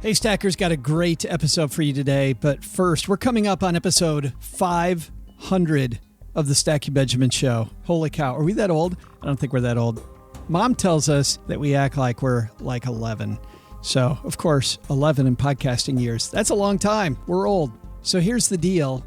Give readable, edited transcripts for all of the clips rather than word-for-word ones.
Hey, Stackers, got a great episode for you today. But first, we're coming up on episode 500 of the Stacking Benjamin Show. Holy cow. Are we that old? I don't think we're that old. Mom tells us that we act like we're like 11. So, of course, 11 in podcasting years. That's a long time. We're old. So here's the deal.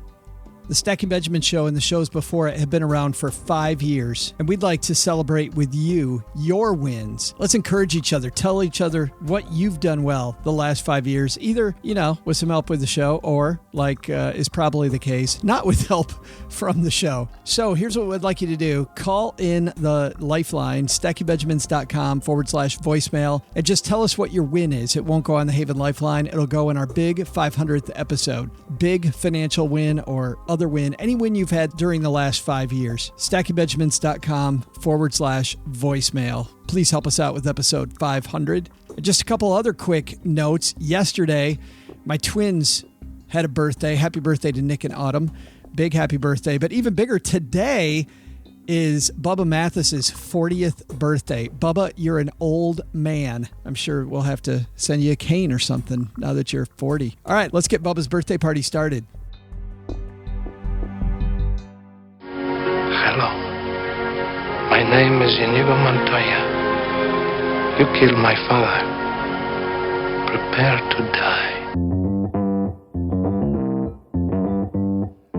The Stacking Benjamin Show and the shows before it have been around for 5 years, and we'd like to celebrate with you your wins. Let's encourage each other. Tell each other what you've done well the last 5 years, either, with some help with the show or, like is probably the case, not with help from the show. So here's what we'd like you to do. Call in the lifeline, stackingbenjamins.com/voicemail, and just tell us what your win is. It won't go on the Haven Lifeline. It'll go in our big 500th episode. Big financial win or other win, any win you've had during the last 5 years. stackingbenjamins.com/voicemail. Please help us out with episode 500. Just a couple other quick notes. Yesterday, my twins had a birthday. Happy birthday to Nick and Autumn. Big happy birthday. But even bigger, today is Bubba Mathis's 40th birthday. Bubba, you're an old man. I'm sure we'll have to send you a cane or something now that you're 40. All right, let's get Bubba's birthday party started. Hello. My name is Inigo Montoya. You killed my father. Prepare to die.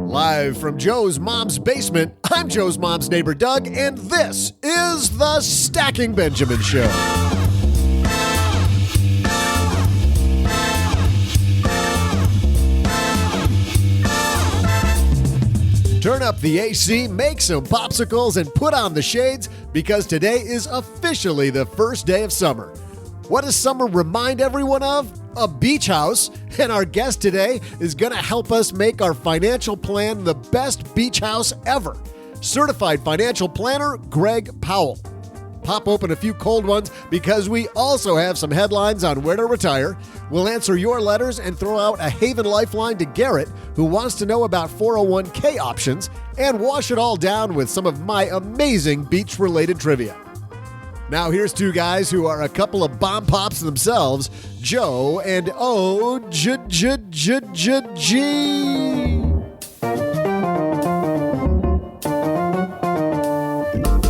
Live from Joe's mom's basement, I'm Joe's mom's neighbor, Doug, and this is the Stacking Benjamin Show. Turn up the AC, make some popsicles, and put on the shades because today is officially the first day of summer. What does summer remind everyone of? A beach house. And our guest today is going to help us make our financial plan the best beach house ever. Certified financial planner, Greg Powell. Pop open a few cold ones because we also have some headlines on where to retire. We'll answer your letters and throw out a Haven Lifeline to Garrett, who wants to know about 401k options, and wash it all down with some of my amazing beach-related trivia. Now here's two guys who are a couple of bomb pops themselves, Joe and O-G.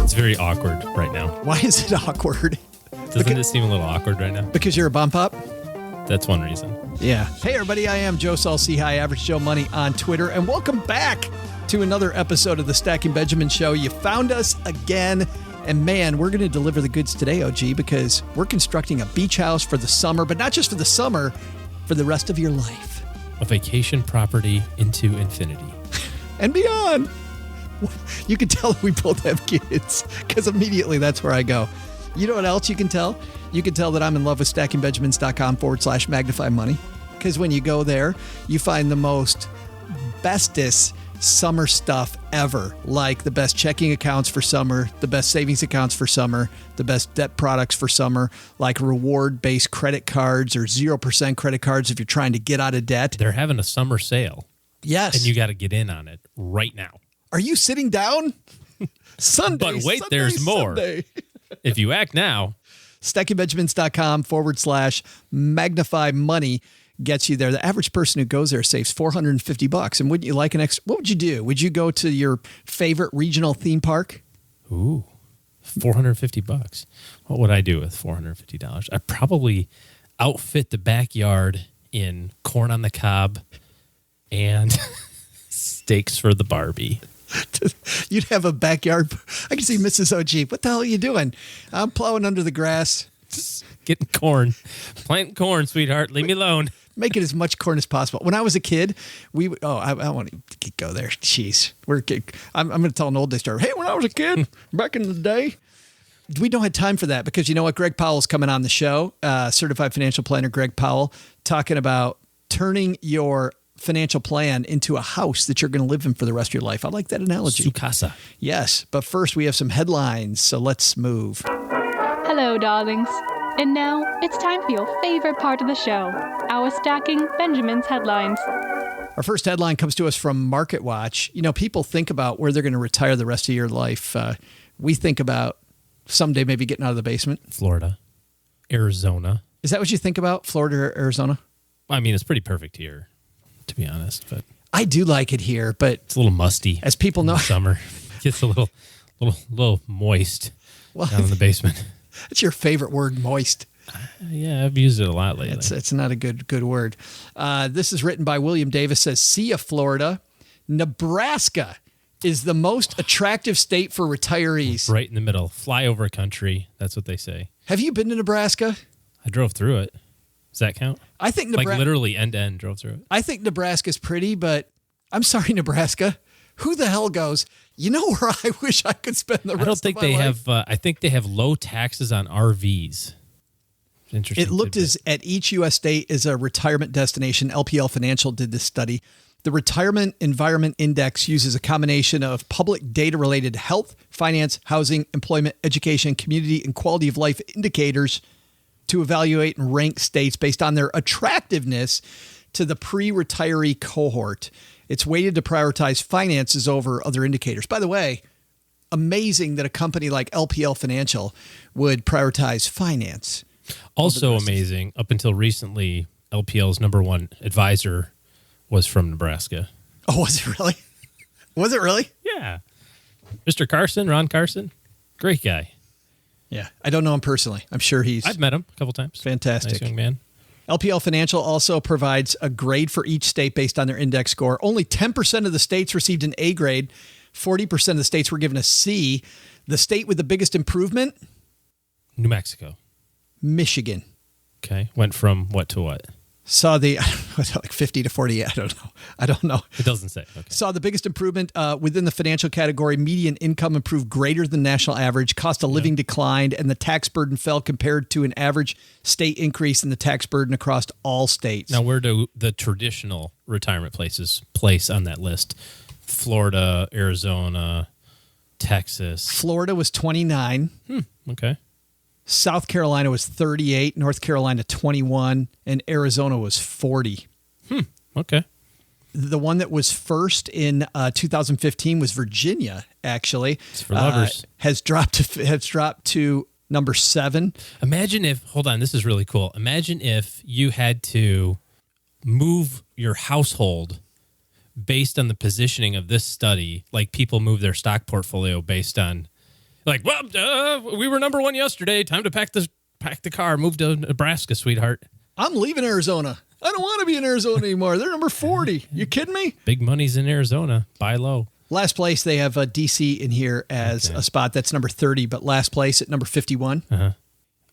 It's very awkward right now. Why is it awkward? Doesn't it seem a little awkward right now? Because you're a bump up? That's one reason. Yeah. Hey, everybody. I am Joe Saul-C. High Average Joe Money on Twitter. And welcome back to another episode of the Stacking Benjamin Show. You found us again. And man, we're going to deliver the goods today, OG, because we're constructing a beach house for the summer, but not just for the summer, for the rest of your life. A vacation property into infinity. And beyond. You can tell we both have kids because immediately that's where I go. You know what else you can tell? You can tell that I'm in love with stackingbenjamins.com/magnify money, because when you go there, you find the most bestest summer stuff ever, like the best checking accounts for summer, the best savings accounts for summer, the best debt products for summer, like reward-based credit cards or 0% credit cards if you're trying to get out of debt. They're having a summer sale. Yes. And you got to get in on it right now. Are you sitting down? Sunday. But wait, there's more. If you act now. stackingbenjamins.com/magnify money gets you there. The average person who goes there saves $450. And wouldn't you like an extra? What would you do? Would you go to your favorite regional theme park? Ooh, $450. What would I do with $450? I'd probably outfit the backyard in corn on the cob and steaks for the Barbie. You'd have a backyard. I can see Mrs. OG. What the hell are you doing? I'm plowing under the grass. Getting corn. Planting corn, sweetheart. Leave me alone. Make it as much corn as possible. When I was a kid, I want to go there. Jeez. I'm going to tell an old day story. Hey, when I was a kid, back in the day. We don't have time for that because you know what? Greg Powell's coming on the show. Certified financial planner Greg Powell, talking about turning your financial plan into a house that you're going to live in for the rest of your life. I like that analogy. Su casa. Yes, but first we have some headlines, so let's move. Hello, darlings. And now it's time for your favorite part of the show, our Stacking Benjamin's headlines. Our first headline comes to us from MarketWatch. You know, people think about where they're going to retire the rest of your life. We think about someday maybe getting out of the basement. Florida, Arizona, Is that what you think about Florida or Arizona? I mean, it's pretty perfect here, to be honest. But I do like it here, but it's a little musty. as people in know, the summer it gets a little moist down in the basement. it's your favorite word, moist. Yeah, I've used it a lot lately. It's not a good word. This is written by William Davis. Says, "See ya, Florida. Nebraska is the most attractive state for retirees." Right in the middle, flyover country. That's what they say. Have you been to Nebraska? I drove through it. Does that count? I think Like literally end to end drove through it. I think Nebraska's pretty, but I'm sorry, Nebraska. Who the hell goes, you know where I wish I could spend the rest I don't think of my they life? have. I think they have low taxes on RVs. Interesting. It looked tidbit. as at each U.S. state is a retirement destination. LPL Financial did this study. The Retirement Environment Index uses a combination of public data related to health, finance, housing, employment, education, community, and quality of life indicators to evaluate and rank states based on their attractiveness to the pre-retiree cohort. It's weighted to prioritize finances over other indicators. By the way, amazing that a company like LPL Financial would prioritize finance. Also amazing. Up until recently, LPL's number one advisor was from Nebraska. Oh, was it really? Was it really? Yeah, Mr. Carson, Ron Carson, great guy. Yeah. I don't know him personally. I'm sure he's I've met him a couple times. fantastic. Nice young man. LPL Financial also provides a grade for each state based on their index score. Only 10% of the states received an A grade. 40% of the states were given a C. The state with the biggest improvement? New Mexico. Michigan. Okay. Went from what to what? Saw the like 50 to 48. I don't know. It doesn't say. Okay. Saw the biggest improvement within the financial category. Median income improved greater than national average. Cost of living declined, and the tax burden fell compared to an average state increase in the tax burden across all states. Now, where do the traditional retirement places place on that list? Florida, Arizona, Texas. Florida was 29. Okay. South Carolina was 38, North Carolina 21, and Arizona was 40. Okay. The one that was first in 2015 was Virginia, actually. It's for lovers. Has dropped to number 7. Imagine if, hold on, this is really cool. Imagine if you had to move your household based on the positioning of this study, like people move their stock portfolio based on, like, well, we were number 1 yesterday. Time to pack the car, move to Nebraska, sweetheart. I'm leaving Arizona. I don't want to be in Arizona anymore. They're number 40. You kidding me? Big money's in Arizona. Buy low. Last place, they have DC in here as a spot. That's number 30, but last place at number 51.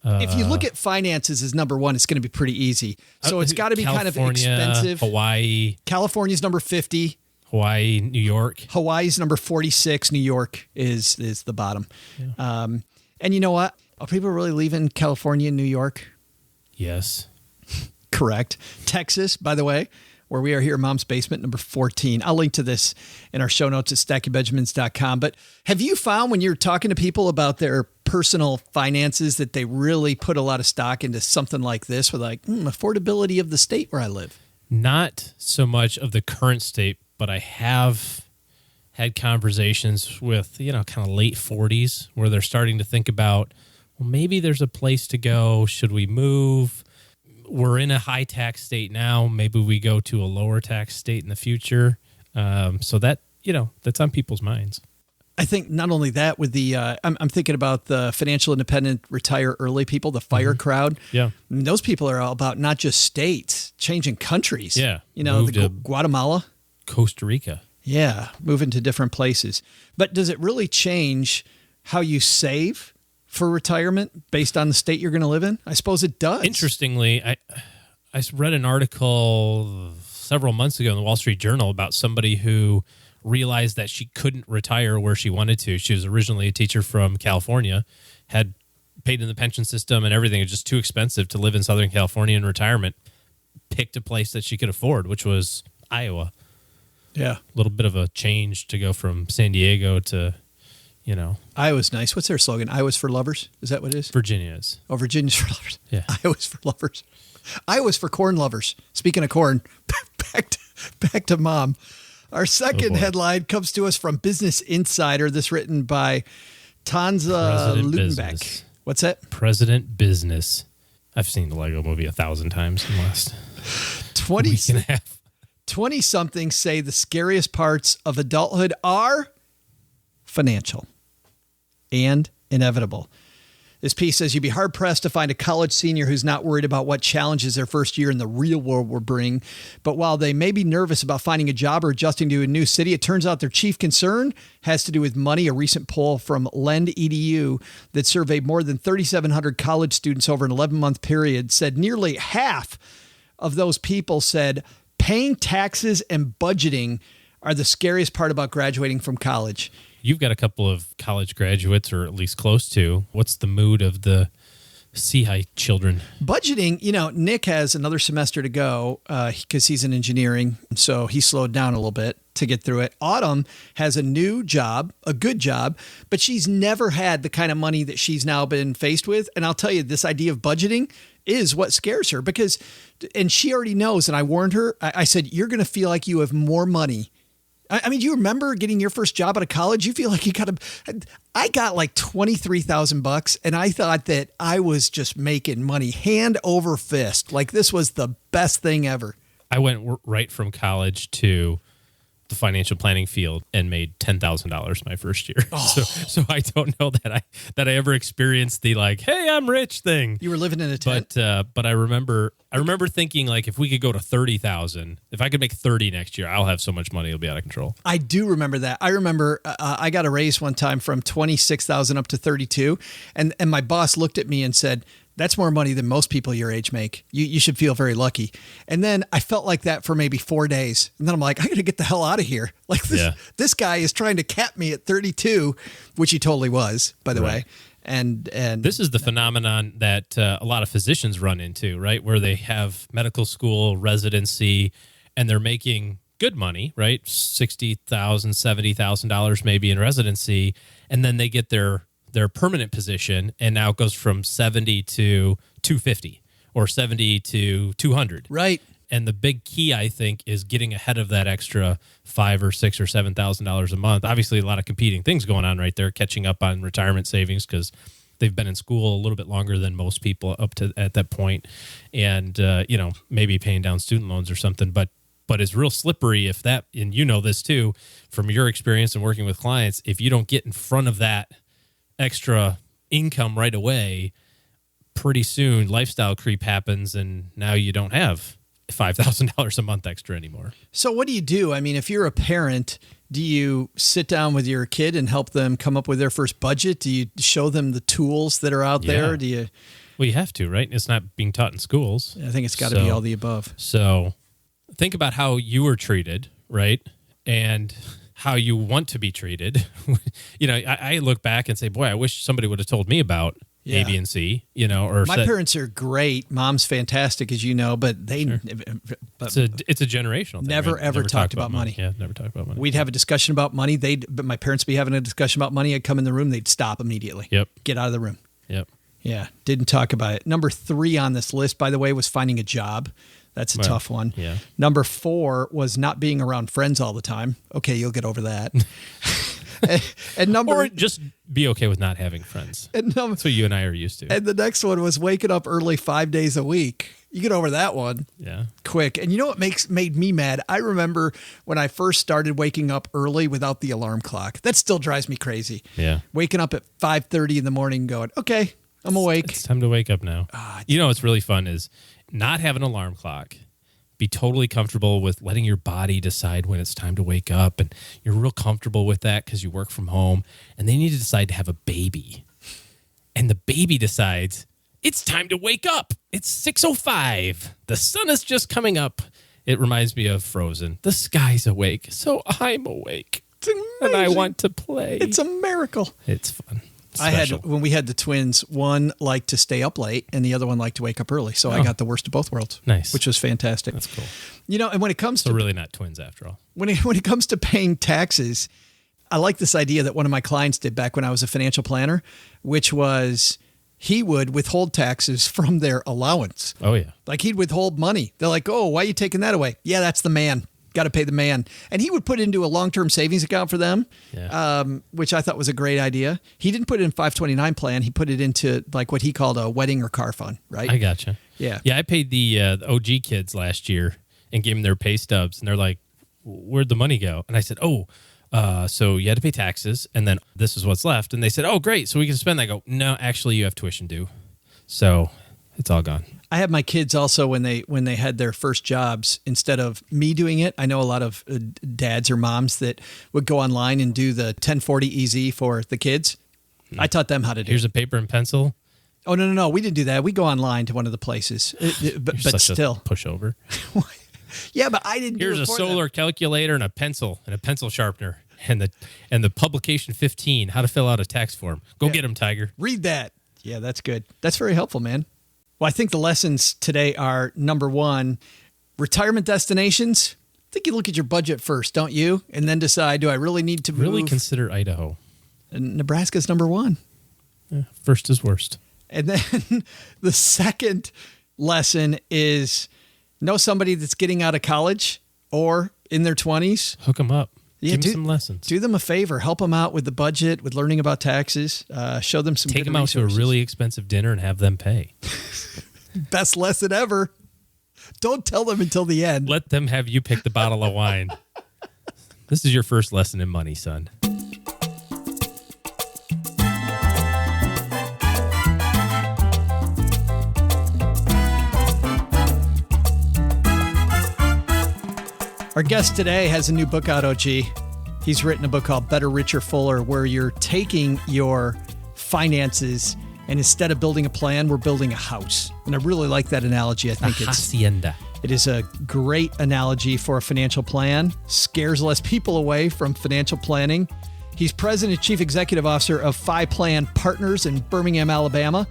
If you look at finances as number 1, it's going to be pretty easy. So it's got to be kind of expensive. Hawaii. California's number 50. Hawaii, New York. Hawaii's number 46. New York is the bottom. Yeah. And you know what? Are people really leaving California and New York? Yes. Correct. Texas, by the way, where we are here, Mom's Basement, number 14. I'll link to this in our show notes at stackingbenjamins.com. But have you found when you're talking to people about their personal finances that they really put a lot of stock into something like this with like affordability of the state where I live? Not so much of the current state, but I have had conversations with, kind of late 40s where they're starting to think about, well, maybe there's a place to go. Should we move? We're in a high tax state now. Maybe we go to a lower tax state in the future. So that, that's on people's minds. I think not only that with the, I'm thinking about the financial independent retire early people, the FIRE crowd. Yeah. I mean, those people are all about not just states, changing countries. Yeah. Move to Guatemala. Costa Rica. Yeah. Moving to different places. But does it really change how you save for retirement based on the state you're going to live in? I suppose it does. Interestingly, I read an article several months ago in the Wall Street Journal about somebody who realized that she couldn't retire where she wanted to. She was originally a teacher from California, had paid in the pension system and everything. It was just too expensive to live in Southern California in retirement. Picked a place that she could afford, which was Iowa. Yeah. A little bit of a change to go from San Diego to, Iowa's nice. What's their slogan? Iowa's for lovers? Is that what it is? Virginia is. Oh, Virginia's for lovers. Yeah. Iowa's for lovers. Iowa's for corn lovers. Speaking of corn, back to Mom. Our second headline comes to us from Business Insider. This written by Tanza President Ludenbeck. Business. What's that? President Business. I've seen the Lego movie 1,000 times in the last 20 week and a half. 20-somethings say the scariest parts of adulthood are financial and inevitable. This piece says you'd be hard-pressed to find a college senior who's not worried about what challenges their first year in the real world will bring. But while they may be nervous about finding a job or adjusting to a new city, it turns out their chief concern has to do with money. A recent poll from Lend.edu that surveyed more than 3,700 college students over an 11-month period said nearly half of those people said paying taxes and budgeting are the scariest part about graduating from college. You've got a couple of college graduates, or at least close to. What's the mood of the C-high children? Budgeting, Nick has another semester to go because he's in engineering, so he slowed down a little bit to get through it. Autumn has a new job, a good job, but she's never had the kind of money that she's now been faced with. And I'll tell you, this idea of budgeting is what scares her because, and she already knows, and I warned her, I said, you're going to feel like you have more money. I mean, do you remember getting your first job out of college? You feel like I got like $23,000 and I thought that I was just making money hand over fist. Like this was the best thing ever. I went right from college to the financial planning field and made $10,000 my first year. Oh. So I don't know that I ever experienced the like, hey, I'm rich thing. You were living in a tent. But I remember thinking like if we could go to 30,000, if I could make 30 next year, I'll have so much money it'll be out of control. I do remember that. I remember I got a raise one time from 26,000 up to 32, and my boss looked at me and said, "That's more money than most people your age make. You should feel very lucky." And then I felt like that for maybe 4 days. And then I'm like, I got to get the hell out of here. Like this guy is trying to cap me at 32, which he totally was, by the way. And this is the phenomenon that a lot of physicians run into, right? Where they have medical school residency and they're making good money, right? $60,000, $70,000 maybe in residency. And then they get their permanent position, and now it goes from 70 to 250 or 70 to 200. Right. And the big key, I think, is getting ahead of that extra $5,000 or $6,000 or $7,000 a month. Obviously, a lot of competing things going on right there, catching up on retirement savings because they've been in school a little bit longer than most people up to at that point, and maybe paying down student loans or something. But it's real slippery if that, and you know this too from your experience and working with clients. If you don't get in front of that extra income right away, pretty soon lifestyle creep happens, and now you don't have $5,000 a month extra anymore. So what do you do? I mean, if you're a parent, do you sit down with your kid and help them come up with their first budget? Do you show them the tools that are out there? Do you? Well, you have to, right? It's not being taught in schools. I think it's got to be all the above. So think about how you were treated, right? And how you want to be treated. I look back and say, boy, I wish somebody would have told me about A, B, and C, or my parents are great. Mom's fantastic, as you know, but they, it's a generational thing. Never talked about money. Yeah, never talked about money. We'd have a discussion about money. But my parents would be having a discussion about money. I'd come in the room. They'd stop immediately. Yep. Get out of the room. Yep. Yeah. Didn't talk about it. Number 3 on this list, by the way, was finding a job. That's a tough one. Yeah. Number 4 was not being around friends all the time. Okay, you'll get over that. Or just be okay with not having friends. That's what you and I are used to. And the next one was waking up early 5 days a week. You get over that one. Yeah. Quick. And you know what made me mad? I remember when I first started waking up early without the alarm clock. That still drives me crazy. Yeah. Waking up at 5:30 in the morning going, okay, I'm awake. It's time to wake up now. What's really fun is not have an alarm clock. Be totally comfortable with letting your body decide when it's time to wake up. And you're real comfortable with that because you work from home. And then you need to decide to have a baby. And the baby decides, it's time to wake up. It's 6:05. The sun is just coming up. It reminds me of Frozen. The sky's awake, so I'm awake. And I want to play. It's a miracle. It's fun. When we had the twins, one liked to stay up late and the other one liked to wake up early. So I got the worst of both worlds. Nice. Which was fantastic. That's cool. And when it comes to really not twins after all. When it comes to paying taxes, I like this idea that one of my clients did back when I was a financial planner, which was he would withhold taxes from their allowance. Oh, yeah. Like he'd withhold money. They're like, oh, why are you taking that away? Yeah, that's the man. Got to pay the man. And he would put into a long-term savings account for them, which I thought was a great idea. He didn't put it in 529 plan. He put it into like what he called a wedding or car fund, right? I gotcha. Yeah. Yeah, I paid the OG kids last year and gave them their pay stubs. And they're like, where'd the money go? And I said, so you had to pay taxes, and then this is what's left. And they said, oh, great, so we can spend. I go, no, actually, you have tuition due. So it's all gone. I have my kids also when they had their first jobs, instead of me doing it, I know a lot of dads or moms that would go online and do the 1040 EZ for the kids. I taught them how to do it. Here's a paper and pencil. Oh, no. We didn't do that. We go online to one of the places. But still. Pushover. Yeah, but I didn't do it. Here's a solar calculator and a pencil sharpener and the publication 15, how to fill out a tax form. Go get them, Tiger. Read that. Yeah, that's good. That's very helpful, man. Well, I think the lessons today are, number one, retirement destinations. I think you look at your budget first, don't you? And then decide, do I really need to move? Really consider Idaho. And Nebraska's number one. Yeah, first is worst. And then the second lesson is know somebody that's getting out of college or in their 20s. Hook them up. Yeah, Give them some lessons. Do them a favor. Help them out with the budget, with learning about taxes. Show them some Take good them out resources. to a really expensive dinner and have them pay. Best lesson ever. Don't tell them until the end. Let them have you pick the bottle of wine. This is your first lesson in money, son. Our guest today has a new book out, OG. He's written a book called Better, Richer, Fuller, where you're taking your finances and instead of building a plan, we're building a house. And I really like that analogy. I think hacienda. It is a great analogy for a financial plan. Scares less people away from financial planning. He's president and chief executive officer of Phi Plan Partners in Birmingham, Alabama.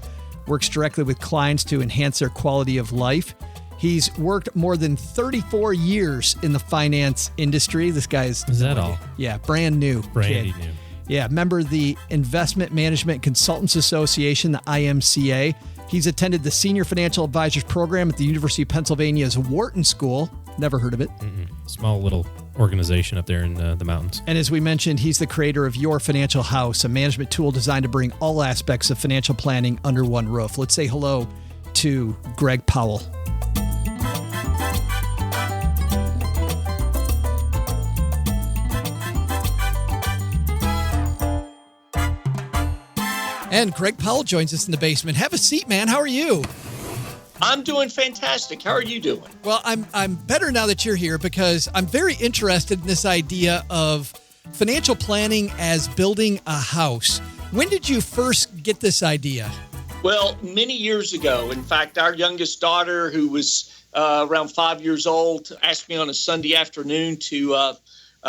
Works directly with clients to enhance their quality of life. He's worked more than 34 years in the finance industry. This guy is that all? Yeah, brand new. Brandy new. Yeah, member of the Investment Management Consultants Association, the IMCA. He's attended the Senior Financial Advisors Program at the University of Pennsylvania's Wharton School. Never heard of it. Small little organization up there in the mountains. And as we mentioned, he's the creator of Your Financial House, a management tool designed to bring all aspects of financial planning under one roof. Let's say hello to Greg Powell. And Greg Powell joins us in the basement. Have a seat, man. How are you? I'm doing fantastic. How are you doing? Well, I'm better now that you're here because I'm very interested in this idea of financial planning as building a house. When did you first get this idea? Well, many years ago. In fact, our youngest daughter, who was around 5 years old, asked me on a Sunday afternoon to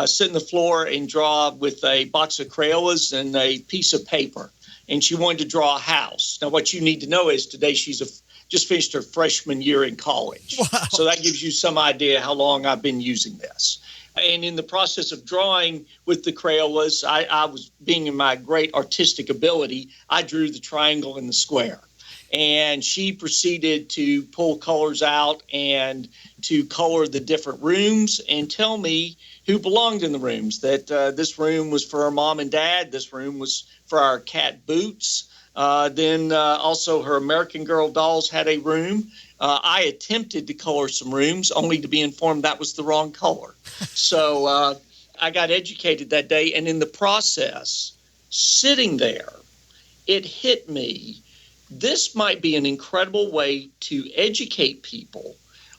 sit on the floor and draw with a box of Crayolas and a piece of paper. And she wanted to draw a house. Now, what you need to know is today she's just finished her freshman year in college. Wow. So that gives you some idea how long I've been using this. And in the process of drawing with the Crayolas, I was being in my great artistic ability, I drew the triangle and the square. And she proceeded to pull colors out and to color the different rooms and tell me who belonged in the rooms, that this room was for her mom and dad, this room was for our cat Boots. Then also her American Girl dolls had a room. I attempted to color some rooms only to be informed that was the wrong color. So I got educated that day. And in the process, sitting there, it hit me. This might be an incredible way to educate people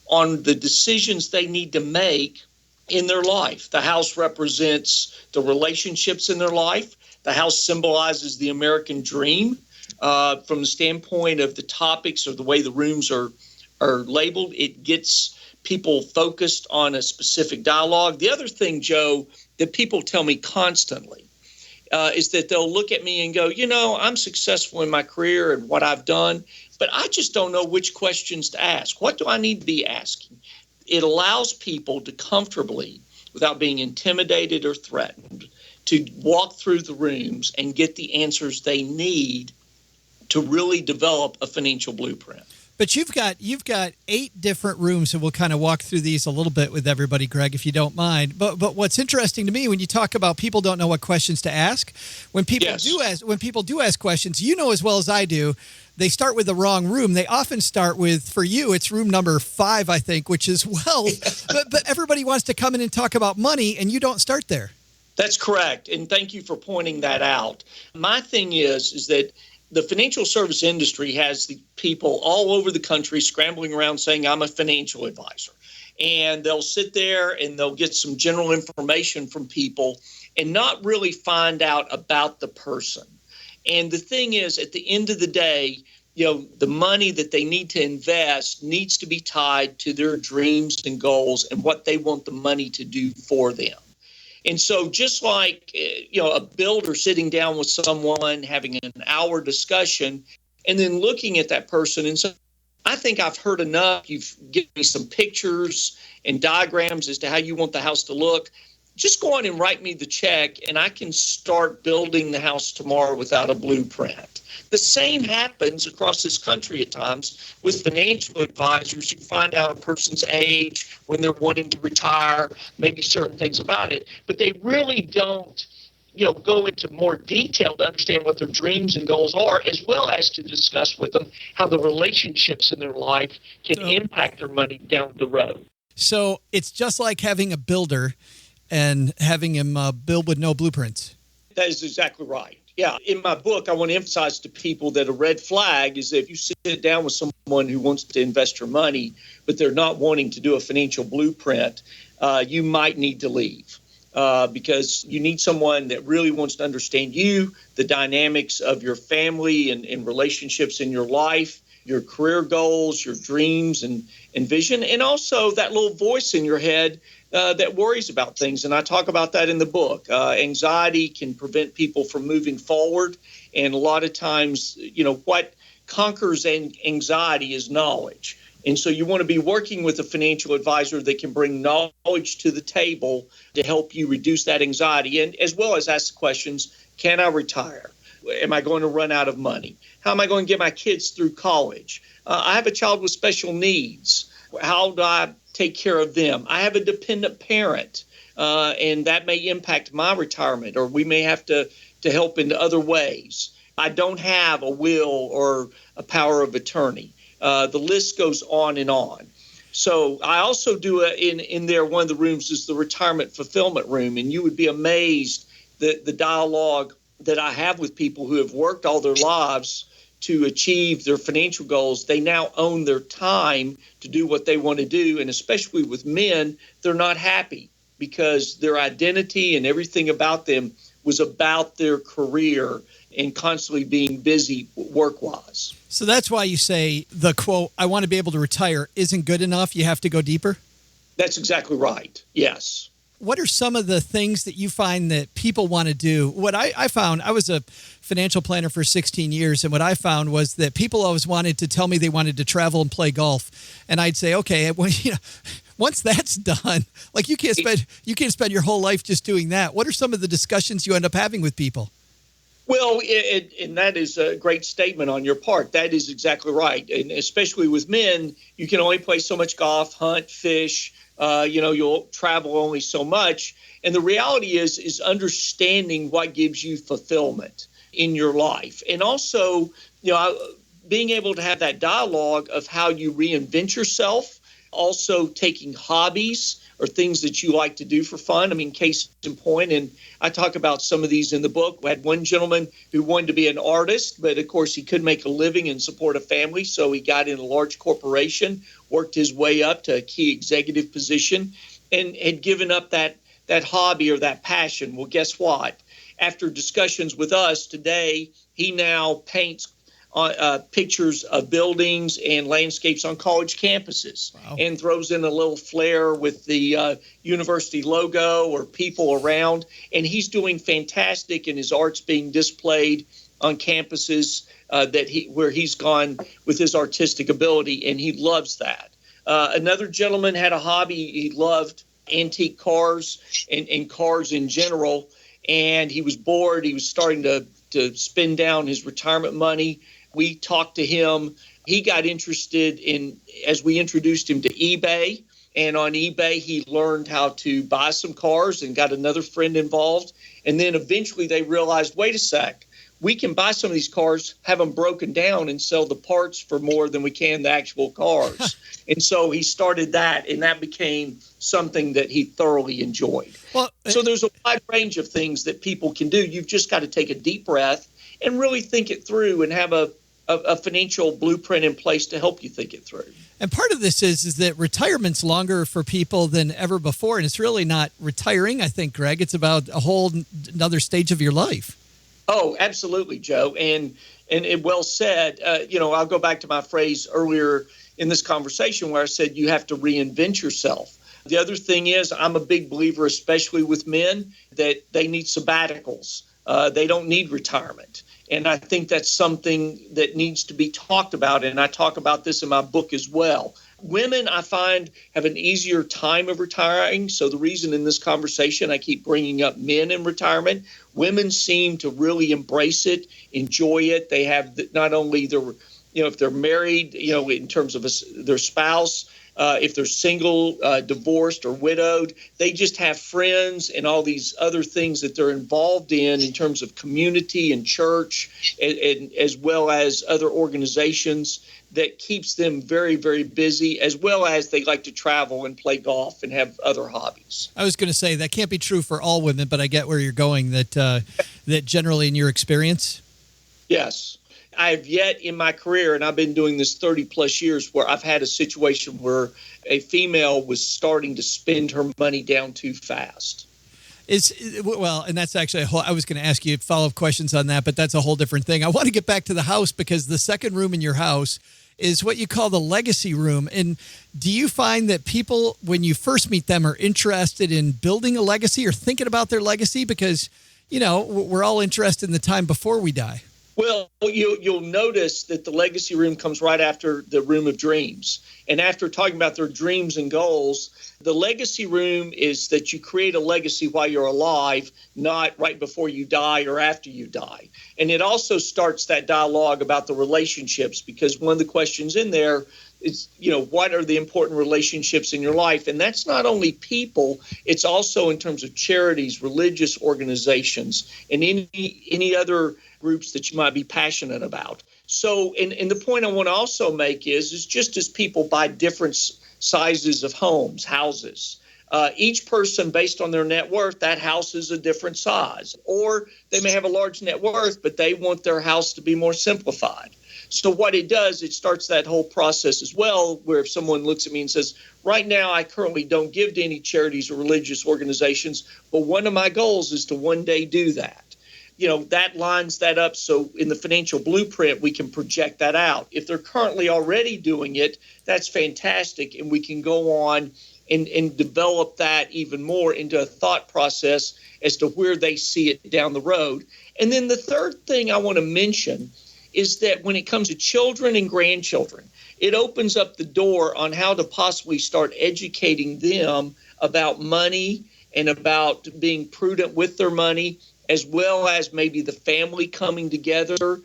on the decisions they need to make in their life. The house represents the relationships in their life. The house symbolizes the American dream from the standpoint of the topics or the way the rooms are labeled. It gets people focused on a specific dialogue. The other thing, Joe, that people tell me constantly is that they'll look at me and go, you know, I'm successful in my career and what I've done, but I just don't know which questions to ask. What do I need to be asking? It allows people to comfortably, without being intimidated or threatened, to walk through the rooms and get the answers they need to really develop a financial blueprint. But you've got 8 different rooms, and we'll kind of walk through these a little bit with everybody, Greg, if you don't mind. But what's interesting to me when you talk about people don't know what questions to ask, when people do ask questions, you know as well as I do, they start with the wrong room. They often start with, for you, it's room number 5, I think, which is wealth. but everybody wants to come in and talk about money, and you don't start there. That's correct. And thank you for pointing that out. My thing is that the financial service industry has the people all over the country scrambling around saying, I'm a financial advisor. And they'll sit there and they'll get some general information from people and not really find out about the person. And the thing is, at the end of the day, the money that they need to invest needs to be tied to their dreams and goals and what they want the money to do for them. And so just like, a builder sitting down with someone, having an hour discussion, and then looking at that person and saying, I think I've heard enough. You've given me some pictures and diagrams as to how you want the house to look. Just go on and write me the check, and I can start building the house tomorrow without a blueprint. The same happens across this country at times with financial advisors. You find out a person's age, when they're wanting to retire, maybe certain things about it, but they really don't go into more detail to understand what their dreams and goals are, as well as to discuss with them how the relationships in their life can impact their money down the road. So it's just like having a builder and having him build with no blueprints. That is exactly right. Yeah. In my book, I want to emphasize to people that a red flag is if you sit down with someone who wants to invest your money, but they're not wanting to do a financial blueprint, you might need to leave because you need someone that really wants to understand you, the dynamics of your family and relationships in your life, your career goals, your dreams and vision, and also that little voice in your head that worries about things. And I talk about that in the book. Anxiety can prevent people from moving forward. And a lot of times, what conquers anxiety is knowledge. And so you want to be working with a financial advisor that can bring knowledge to the table to help you reduce that anxiety, and as well as ask the questions, can I retire? Am I going to run out of money? How am I going to get my kids through college? I have a child with special needs. How do I take care of them? I have a dependent parent, and that may impact my retirement, or we may have to help in other ways. I don't have a will or a power of attorney. The list goes on and on. So I also do in there, one of the rooms is the retirement fulfillment room, and you would be amazed that the dialogue that I have with people who have worked all their lives to achieve their financial goals. They now own their time to do what they want to do. And especially with men, they're not happy because their identity and everything about them was about their career and constantly being busy work-wise. So that's why you say the quote, I want to be able to retire, isn't good enough. You have to go deeper? That's exactly right. Yes. What are some of the things that you find that people want to do? What I found, I was a financial planner for 16 years, and what I found was that people always wanted to tell me they wanted to travel and play golf. And I'd say, okay, well, once that's done, like you can't spend your whole life just doing that. What are some of the discussions you end up having with people? Well, and that is a great statement on your part. That is exactly right. And especially with men, you can only play so much golf, hunt, fish. You'll travel only so much. And the reality is understanding what gives you fulfillment in your life. And also, being able to have that dialogue of how you reinvent yourself, also taking hobbies or things that you like to do for fun. I mean, case in point, and I talk about some of these in the book. We had one gentleman who wanted to be an artist, but of course he couldn't make a living and support a family. So he got in a large corporation, worked his way up to a key executive position, and had given up that hobby or that passion. Well, guess what? After discussions with us today, he now paints pictures of buildings and landscapes on college campuses. Wow. And throws in a little flair with the university logo or people around. And he's doing fantastic, and his art's being displayed on campuses where he's gone with his artistic ability, and he loves that. Another gentleman had a hobby. He loved antique cars and cars in general, and he was bored. He was starting to spend down his retirement money. We talked to him. He got interested as we introduced him to eBay. And on eBay, he learned how to buy some cars and got another friend involved. And then eventually they realized, wait a sec, we can buy some of these cars, have them broken down, and sell the parts for more than we can the actual cars. And so he started that, and that became something that he thoroughly enjoyed. Well, so there's a wide range of things that people can do. You've just got to take a deep breath and really think it through and have a financial blueprint in place to help you think it through. And part of this is that retirement's longer for people than ever before. And it's really not retiring, I think, Greg. It's about a whole another stage of your life. Oh, absolutely, Joe. And it well said. I'll go back to my phrase earlier in this conversation where I said you have to reinvent yourself. The other thing is I'm a big believer, especially with men, that they need sabbaticals. They don't need retirement. And I think that's something that needs to be talked about. And I talk about this in my book as well. Women, I find, have an easier time of retiring. So the reason in this conversation I keep bringing up men in retirement, women seem to really embrace it, enjoy it. They have not only if they're married, in terms of their spouse, if they're single, divorced, or widowed, they just have friends and all these other things that they're involved in terms of community and church, and as well as other organizations that keeps them very, very busy, as well as they like to travel and play golf and have other hobbies. I was going to say that can't be true for all women, but I get where you're going, that generally in your experience. Yes. I've yet in my career, and I've been doing this 30 plus years, where I've had a situation where a female was starting to spend her money down too fast. And that's actually I was going to ask you follow-up questions on that, but that's a whole different thing. I want to get back to the house because the second room in your house is what you call the legacy room. And do you find that people, when you first meet them, are interested in building a legacy or thinking about their legacy? Because, we're all interested in the time before we die. Well, you'll notice that the legacy room comes right after the room of dreams. And after talking about their dreams and goals, the legacy room is that you create a legacy while you're alive, not right before you die or after you die. And it also starts that dialogue about the relationships, because one of the questions in there is, what are the important relationships in your life? And that's not only people, it's also in terms of charities, religious organizations, and any other groups that you might be passionate about. So, and the point I want to also make is just as people buy different sizes of houses, each person, based on their net worth, that house is a different size. Or they may have a large net worth, but they want their house to be more simplified. So what it does, it starts that whole process as well, where if someone looks at me and says, right now I currently don't give to any charities or religious organizations, but one of my goals is to one day do that. That lines that up so in the financial blueprint, we can project that out. If they're currently already doing it, that's fantastic, and we can go on and develop that even more into a thought process as to where they see it down the road. And then the third thing I want to mention is that when it comes to children and grandchildren, it opens up the door on how to possibly start educating them about money and about being prudent with their money, as well as maybe the family coming together,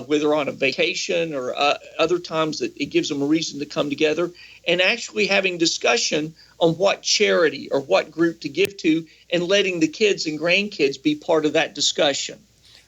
whether on a vacation or other times that it gives them a reason to come together, and actually having discussion on what charity or what group to give to, and letting the kids and grandkids be part of that discussion.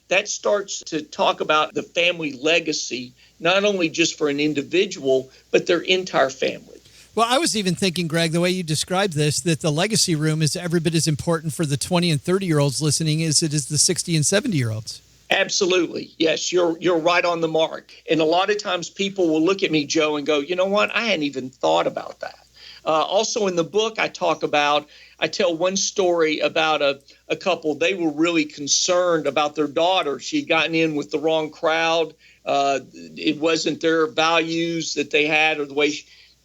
That starts to talk about the family legacy, not only just for an individual, but their entire family. Well, I was even thinking, Greg, the way you described this, that the legacy room is every bit as important for the 20 and 30-year-olds listening as it is the 60 and 70-year-olds. Absolutely. Yes, you're right on the mark. And a lot of times people will look at me, Joe, and go, you know what? I hadn't even thought about that. Also in the book, I tell one story about a couple. They were really concerned about their daughter. She'd gotten in with the wrong crowd. It wasn't their values that they had or the way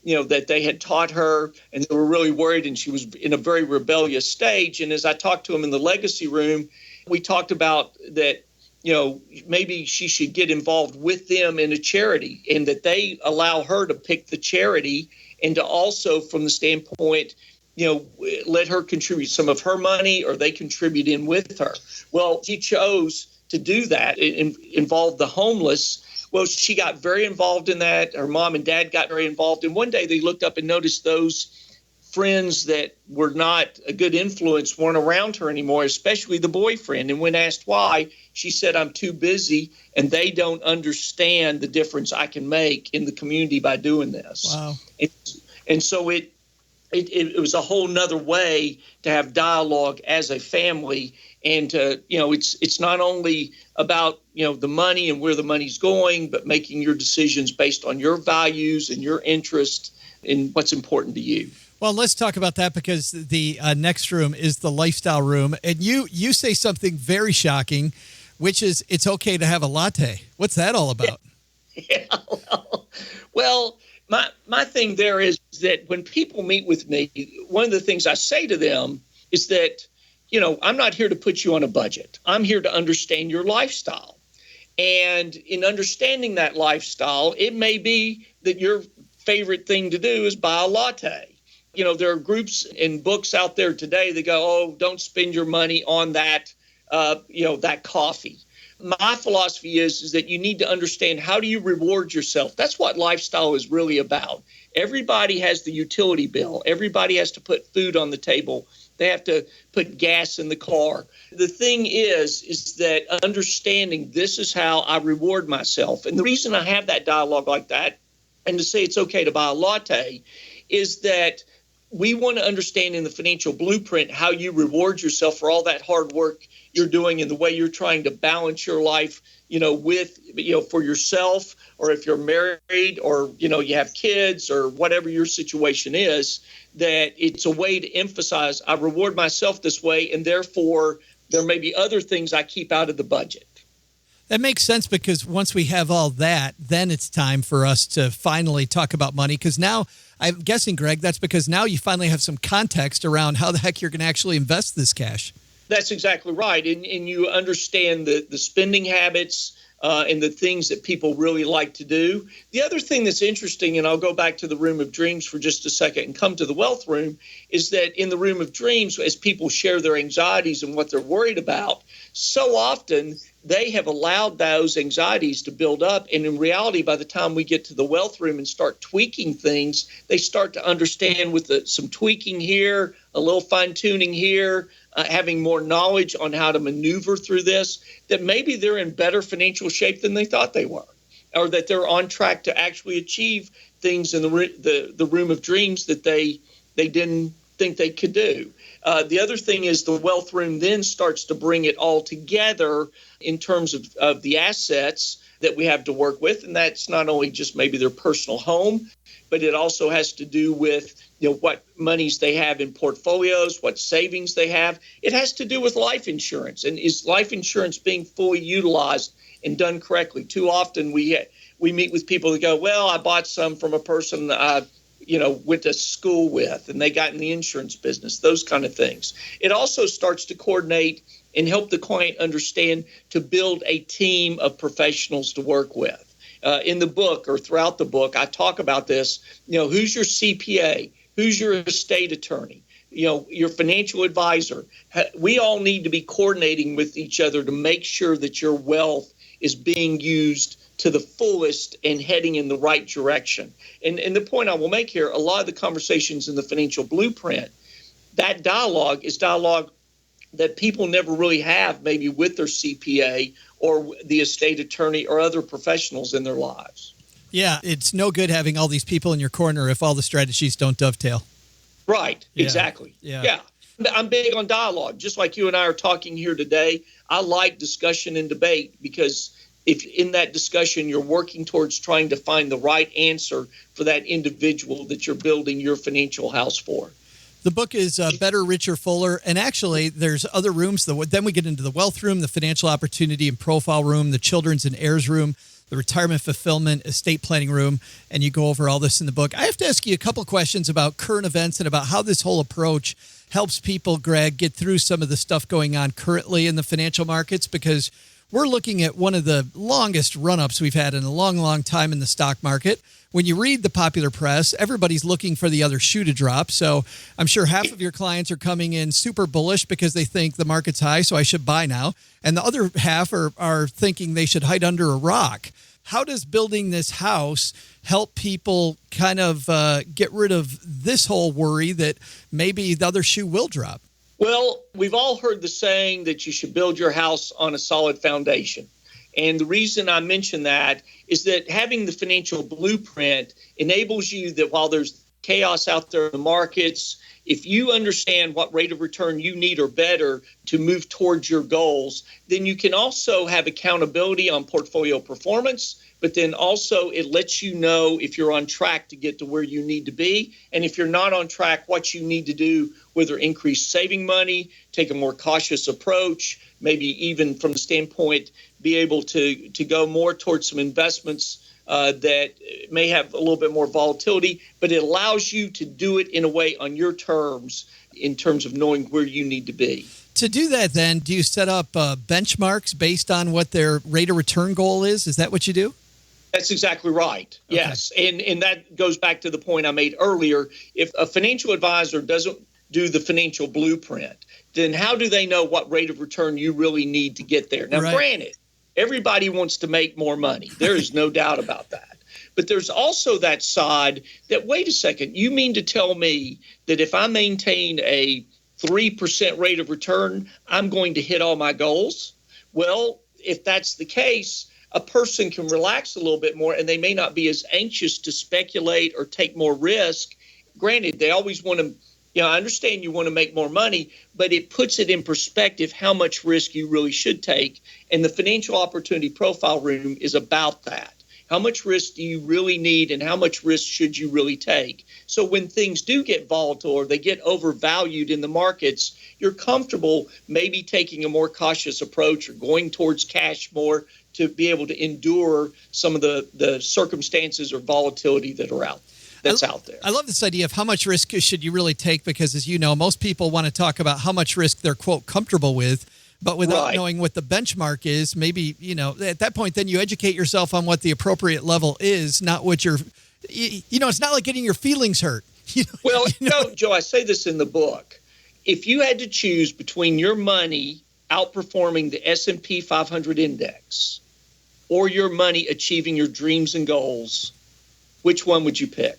that they had taught her, and they were really worried, and she was in a very rebellious stage. And as I talked to them in the legacy room, we talked about that, maybe she should get involved with them in a charity, and that they allow her to pick the charity, and to also, from the standpoint, let her contribute some of her money, or they contribute in with her. Well, she chose to do that. It involved the homeless, Well, she got very involved in that. Her mom and dad got very involved. And one day they looked up and noticed those friends that were not a good influence weren't around her anymore, especially the boyfriend. And when asked why, she said, I'm too busy and they don't understand the difference I can make in the community by doing this. Wow. And so it was a whole nother way to have dialogue as a family. And it's not only about, the money and where the money's going, but making your decisions based on your values and your interest in what's important to you. Well, let's talk about that, because the next room is the lifestyle room. And you say something very shocking, which is it's okay to have a latte. What's that all about? Yeah, well, my thing there is that when people meet with me, one of the things I say to them is that, I'm not here to put you on a budget. I'm here to understand your lifestyle. And in understanding that lifestyle, it may be that your favorite thing to do is buy a latte. There are groups and books out there today that go, oh, don't spend your money on that, that coffee. My philosophy is that you need to understand, how do you reward yourself? That's what lifestyle is really about. Everybody has the utility bill. Everybody has to put food on the table. They have to put gas in the car. The thing is that understanding this is how I reward myself. And the reason I have that dialogue like that, and to say it's okay to buy a latte, is that we want to understand in the financial blueprint how you reward yourself for all that hard work you're doing and the way you're trying to balance your life, with, for yourself, or if you're married, or, you have kids, or whatever your situation is, that it's a way to emphasize I reward myself this way, and therefore there may be other things I keep out of the budget. That makes sense, because once we have all that, then it's time for us to finally talk about money. Because now, I'm guessing, Greg, that's because now you finally have some context around how the heck you're going to actually invest this cash. That's exactly right. And you understand the spending habits and the things that people really like to do. The other thing that's interesting, and I'll go back to the room of dreams for just a second and come to the wealth room, is that in the room of dreams, as people share their anxieties and what they're worried about, so often they have allowed those anxieties to build up. And in reality, by the time we get to the wealth room and start tweaking things, they start to understand with some tweaking here, a little fine tuning here, having more knowledge on how to maneuver through this, that maybe they're in better financial shape than they thought they were, or that they're on track to actually achieve things in the room of dreams that they didn't think they could do. The other thing is the wealth room then starts to bring it all together in terms of the assets that we have to work with. And that's not only just maybe their personal home, but it also has to do with what monies they have in portfolios, what savings they have. It has to do with life insurance. And is life insurance being fully utilized and done correctly? Too often we meet with people that go, well, I bought some from a person I went to school with, and they got in the insurance business, those kind of things. It also starts to coordinate and help the client understand to build a team of professionals to work with. In the book, or throughout the book, I talk about this. Who's your CPA? Who's your estate attorney? Your financial advisor. We all need to be coordinating with each other to make sure that your wealth is being used to the fullest and heading in the right direction. And the point I will make here, a lot of the conversations in the financial blueprint, that dialogue is dialogue that people never really have, maybe with their CPA or the estate attorney or other professionals in their lives. Yeah, it's no good having all these people in your corner if all the strategies don't dovetail. Right, Yeah. exactly. Yeah. I'm big on dialogue. Just like you and I are talking here today, I like discussion and debate, because if in that discussion you're working towards trying to find the right answer for that individual that you're building your financial house for. The book is Better, Richer, Fuller. And actually, there's other rooms. Then we get into the wealth room, the financial opportunity and profile room, the children's and heirs room, the retirement fulfillment, estate planning room. And you go over all this in the book. I have to ask you a couple questions about current events and about how this whole approach helps people, Greg, get through some of the stuff going on currently in the financial markets, because we're looking at one of the longest run-ups we've had in a long, long time in the stock market. When you read the popular press, everybody's looking for the other shoe to drop. So I'm sure half of your clients are coming in super bullish because they think the market's high, so I should buy now. And the other half are thinking they should hide under a rock How does building this house help people kind of get rid of this whole worry that maybe the other shoe will drop? Well, we've all heard the saying that you should build your house on a solid foundation. And the reason I mention that is that having the financial blueprint enables you that while there's chaos out there in the markets, if you understand what rate of return you need or better to move towards your goals, then you can also have accountability on portfolio performance, but then also it lets you know if you're on track to get to where you need to be. And if you're not on track, what you need to do, whether increase saving money, take a more cautious approach, maybe even from the standpoint, be able to go more towards some investments that may have a little bit more volatility, but it allows you to do it in a way on your terms in terms of knowing where you need to be. To do that, then, do you set up benchmarks based on what their rate of return goal is? Is that what you do? That's exactly right. Okay. Yes. And that goes back to the point I made earlier. If a financial advisor doesn't do the financial blueprint, then how do they know what rate of return you really need to get there? Now, Granted, everybody wants to make more money. There is no doubt about that. But there's also that side that, wait a second, you mean to tell me that if I maintain a 3% rate of return, I'm going to hit all my goals? Well, if that's the case, a person can relax a little bit more and they may not be as anxious to speculate or take more risk. Granted, they always want to, I understand you want to make more money, but it puts it in perspective how much risk you really should take. And the financial opportunity profile room is about that. How much risk do you really need and how much risk should you really take? So when things do get volatile or they get overvalued in the markets, you're comfortable maybe taking a more cautious approach or going towards cash more to be able to endure some of the circumstances or volatility that are out there. I love this idea of how much risk should you really take, because as you know, most people want to talk about how much risk they're, quote, comfortable with, but without knowing what the benchmark is. Maybe, at that point, then you educate yourself on what the appropriate level is, not what you're, it's not like getting your feelings hurt. Well, Joe, I say this in the book. If you had to choose between your money outperforming the S&P 500 index or your money achieving your dreams and goals, which one would you pick?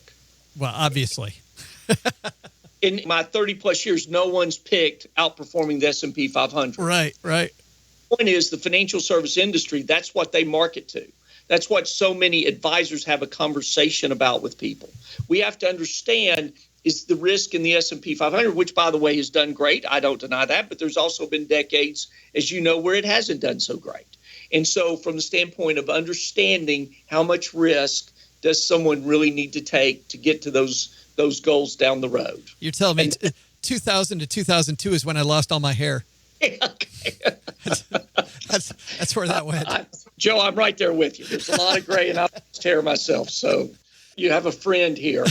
Well, obviously. In my 30-plus years, no one's picked outperforming the S&P 500. Right. The point is the financial service industry, that's what they market to. That's what so many advisors have a conversation about with people. We have to understand is the risk in the S&P 500, which, by the way, has done great. I don't deny that. But there's also been decades, as you know, where it hasn't done so great. And so from the standpoint of understanding how much risk does someone really need to take to get to those goals down the road? You're telling me 2000 to 2002 is when I lost all my hair. Okay. That's where that went. Joe, I'm right there with you. There's a lot of gray and I lost hair myself. So you have a friend here.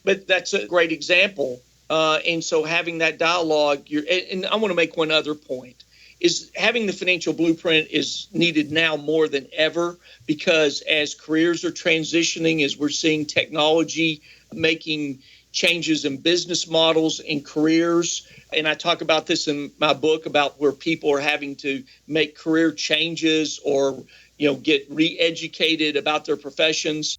But that's a great example. And so having that dialogue, and I want to make one other point, is having the financial blueprint is needed now more than ever, because as careers are transitioning, as we're seeing technology making changes in business models and careers, and I talk about this in my book about where people are having to make career changes or get re-educated about their professions.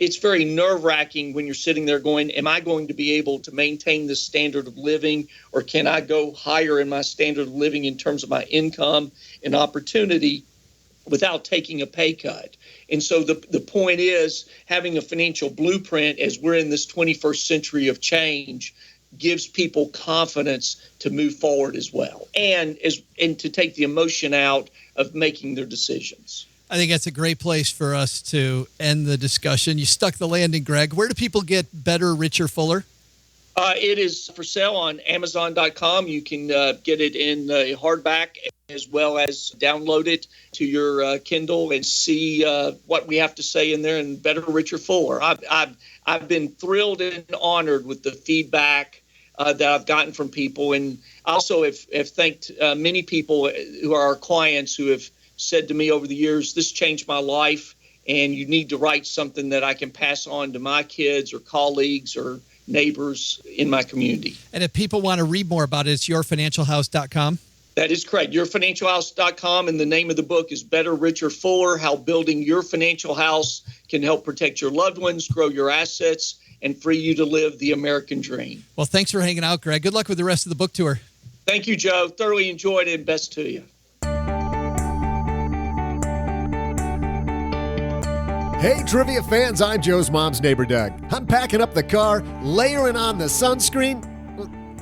It's very nerve-wracking when you're sitting there going, am I going to be able to maintain this standard of living, or can I go higher in my standard of living in terms of my income and opportunity without taking a pay cut? And so the point is having a financial blueprint as we're in this 21st century of change gives people confidence to move forward as well and to take the emotion out of making their decisions. I think that's a great place for us to end the discussion. You stuck the landing, Greg. Where do people get Better, Richer, Fuller? It is for sale on Amazon.com. You can get it in hardback as well as download it to your Kindle and see what we have to say in there in Better, Richer, Fuller. I've been thrilled and honored with the feedback that I've gotten from people. And also have thanked many people who are our clients who have said to me over the years, this changed my life, and you need to write something that I can pass on to my kids or colleagues or neighbors in my community. And if people want to read more about it, it's yourfinancialhouse.com. That is correct. Yourfinancialhouse.com, and the name of the book is Better, Richer, Fuller: How Building Your Financial House Can Help Protect Your Loved Ones, Grow Your Assets, and Free You to Live the American Dream. Well, thanks for hanging out, Greg. Good luck with the rest of the book tour. Thank you, Joe. Thoroughly enjoyed it, and best to you. Hey, trivia fans, I'm Joe's mom's neighbor, Doug. I'm packing up the car, layering on the sunscreen.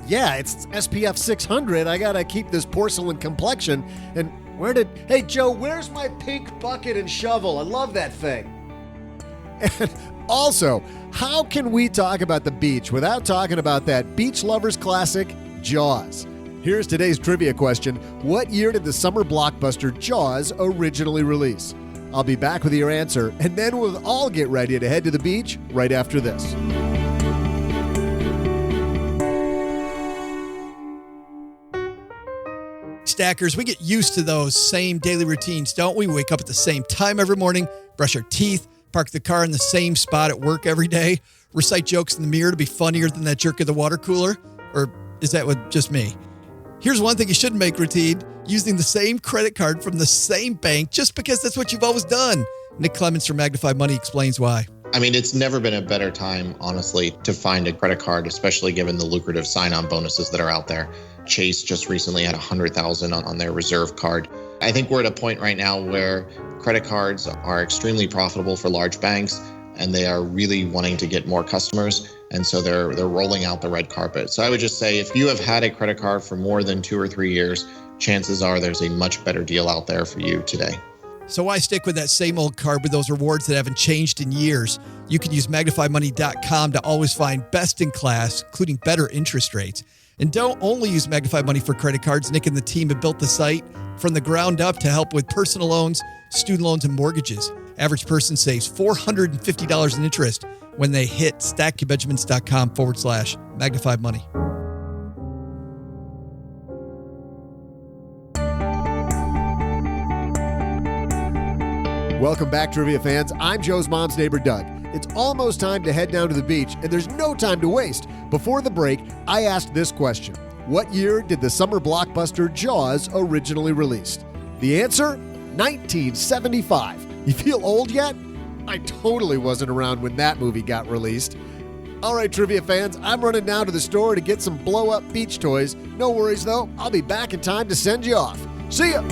Yeah, it's SPF 600. I gotta keep this porcelain complexion. And hey, Joe, where's my pink bucket and shovel? I love that thing. And also, how can we talk about the beach without talking about that beach lovers classic, Jaws? Here's today's trivia question. What year did the summer blockbuster Jaws originally release? I'll be back with your answer, and then we'll all get ready to head to the beach right after this. Stackers, we get used to those same daily routines, don't we? We wake up at the same time every morning, brush our teeth, park the car in the same spot at work every day, recite jokes in the mirror to be funnier than that jerk at the water cooler? Or is that just me? Here's one thing you shouldn't make routine: using the same credit card from the same bank just because that's what you've always done. Nick Clements from Magnify Money explains why. I mean, it's never been a better time, honestly, to find a credit card, especially given the lucrative sign-on bonuses that are out there. Chase just recently had $100,000 on their reserve card. I think we're at a point right now where credit cards are extremely profitable for large banks, and they are really wanting to get more customers. And so they're rolling out the red carpet. So I would just say, if you have had a credit card for more than 2 or 3 years, chances are there's a much better deal out there for you today. So why stick with that same old card with those rewards that haven't changed in years? You can use MagnifyMoney.com to always find best in class, including better interest rates. And don't only use Magnify Money for credit cards. Nick and the team have built the site from the ground up to help with personal loans, student loans, and mortgages. Average person saves $450 in interest when they hit stackyourbenjamins.com/Magnify Money. Welcome back, trivia fans. I'm Joe's mom's neighbor, Doug. It's almost time to head down to the beach, and there's no time to waste. Before the break, I asked this question. What year did the summer blockbuster Jaws originally released? The answer? 1975. You feel old yet? I totally wasn't around when that movie got released. All right, trivia fans, I'm running down to the store to get some blow-up beach toys. No worries, though. I'll be back in time to send you off. See ya!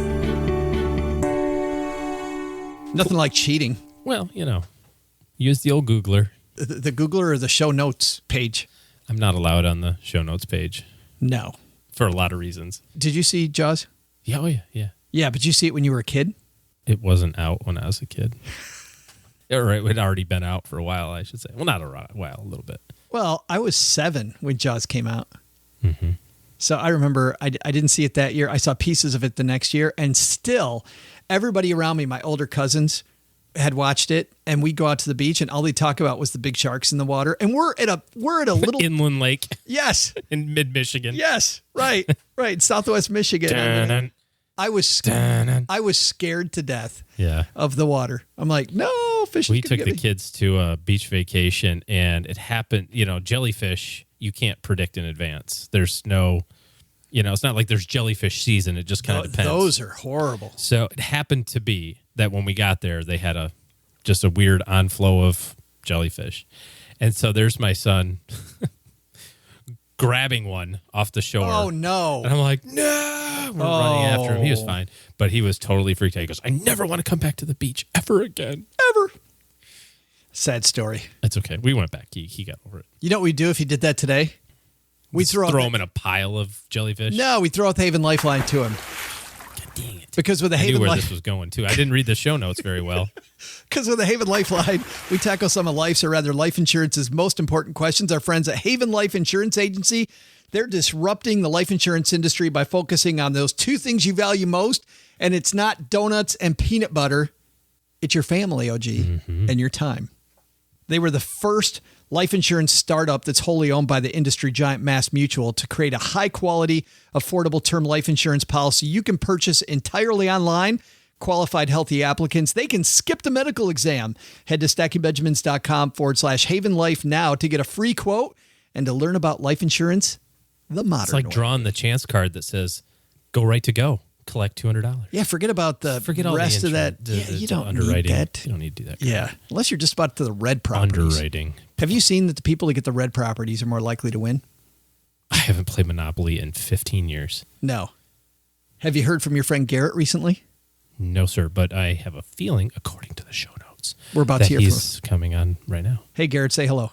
Nothing like cheating. Well, use the old Googler. The Googler or the show notes page? I'm not allowed on the show notes page. No. For a lot of reasons. Did you see Jaws? Yeah, oh yeah. Yeah, but you see it when you were a kid? It wasn't out when I was a kid. Or it had already been out for a while, I should say. Well, not a while, a little bit. Well, I was 7 when Jaws came out. Mm-hmm. So I remember I didn't see it that year. I saw pieces of it the next year, and still everybody around me, my older cousins, had watched it, and we'd go out to the beach, and all they talk about was the big sharks in the water. And we're at a little inland lake. Yes. In mid-Michigan. Yes. Right. Southwest Michigan. I was scared to death of the water. I'm like, no, fish. We took the kids to a beach vacation, and it happened, jellyfish, you can't predict in advance. There's no, it's not like there's jellyfish season. It just kind of depends. Those are horrible. So it happened to be that when we got there, they had just a weird onflow of jellyfish. And so there's my son grabbing one off the shore. Oh, no. And I'm like, no. We're running after him. He was fine. But he was totally freaked out. He goes, I never want to come back to the beach ever again. Ever. Sad story. That's okay. We went back. He got over it. You know what we'd do if he did that today? We'd throw him in a pile of jellyfish? No, we'd throw out the Haven Lifeline to him. God dang it. Because with the I Haven knew where this was going, too. I didn't read the show notes very well. Because with the Haven Lifeline, we tackle some of life's, or rather life insurance's most important questions. Our friends at Haven Life Insurance Agency, they're disrupting the life insurance industry by focusing on those 2 things you value most. And it's not donuts and peanut butter. It's your family, OG, and your time. They were the first life insurance startup that's wholly owned by the industry giant Mass Mutual to create a high-quality, affordable term life insurance policy you can purchase entirely online. Qualified healthy applicants, they can skip the medical exam. Head to stackingbenjamins.com/Haven Life now to get a free quote and to learn about life insurance the modern way. It's like drawing the chance card that says, go right to go. Collect $200. Yeah, forget about the all rest the of that. You don't underwriting. need that. You don't need to do that. Yeah, unless you're just about to the red properties. Underwriting. Have you seen that the people who get the red properties are more likely to win? I haven't played Monopoly in 15 years. No. Have you heard from your friend Garrett recently? No, sir, but I have a feeling, according to the show notes, we're about that to hear he's coming on right now. Hey, Garrett, say hello.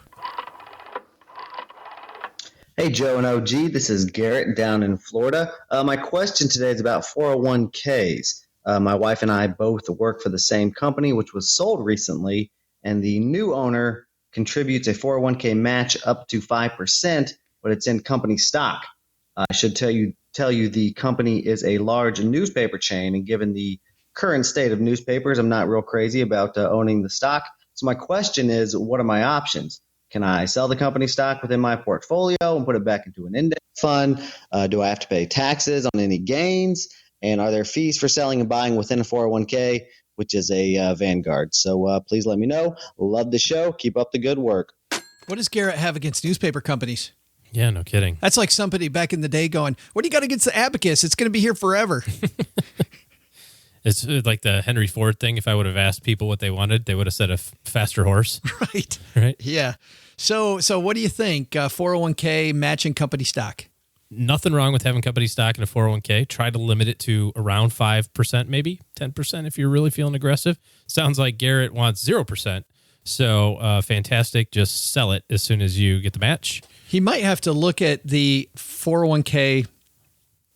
Hey, Joe and OG. This is Garrett down in Florida. My question today is about 401ks. My wife and I both work for the same company, which was sold recently, and the new owner contributes a 401k match up to 5%, but it's in company stock. I should tell you the company is a large newspaper chain, and given the current state of newspapers, I'm not real crazy about owning the stock. So my question is, what are my options? Can I sell the company stock within my portfolio and put it back into an index fund? Do I have to pay taxes on any gains? And are there fees for selling and buying within a 401k, which is a Vanguard? So please let me know. Love the show. Keep up the good work. What does Garrett have against newspaper companies? Yeah, no kidding. That's like somebody back in the day going, what do you got against the abacus? It's going to be here forever. It's like the Henry Ford thing. If I would have asked people what they wanted, they would have said a faster horse. Right. Right. Yeah. So what do you think? 401k matching company stock? Nothing wrong with having company stock in a 401k. Try to limit it to around 5%, maybe 10% if you're really feeling aggressive. Sounds like Garrett wants 0%. So fantastic. Just sell it as soon as you get the match. He might have to look at the 401k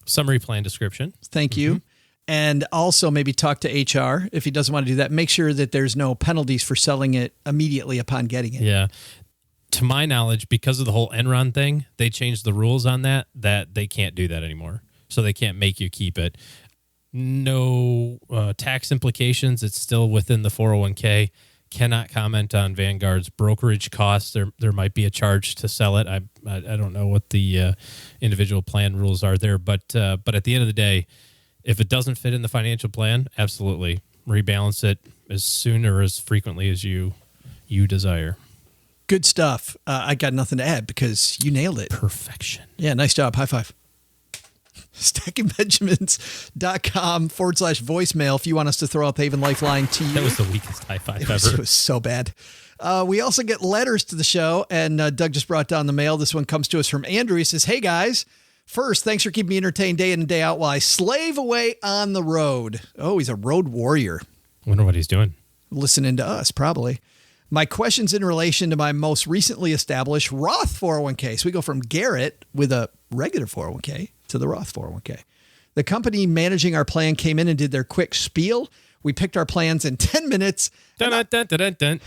summary plan description. Thank you. Mm-hmm. And also maybe talk to HR if he doesn't want to do that. Make sure that there's no penalties for selling it immediately upon getting it. Yeah. To my knowledge, because of the whole Enron thing, they changed the rules on that they can't do that anymore. So they can't make you keep it. No tax implications. It's still within the 401k. Cannot comment on Vanguard's brokerage costs. There might be a charge to sell it. I don't know what the individual plan rules are there. But at the end of the day, if it doesn't fit in the financial plan, absolutely rebalance it as soon or as frequently as you desire. Good stuff. I got nothing to add because you nailed it. Perfection. Yeah, nice job. High five. StackingBenjamins.com/voicemail if you want us to throw out the Haven Lifeline to you. That was the weakest high five ever. It was so bad. We also get letters to the show, and Doug just brought down the mail. This one comes to us from Andrew. He says, hey, guys. First, thanks for keeping me entertained day in and day out while I slave away on the road. Oh, he's a road warrior. Wonder what he's doing. Listening to us, probably. My question's in relation to my most recently established Roth 401k. So we go from Garrett with a regular 401k to the Roth 401k. The company managing our plan came in and did their quick spiel. We picked our plans in 10 minutes. Dun, dun, dun, dun, dun, dun.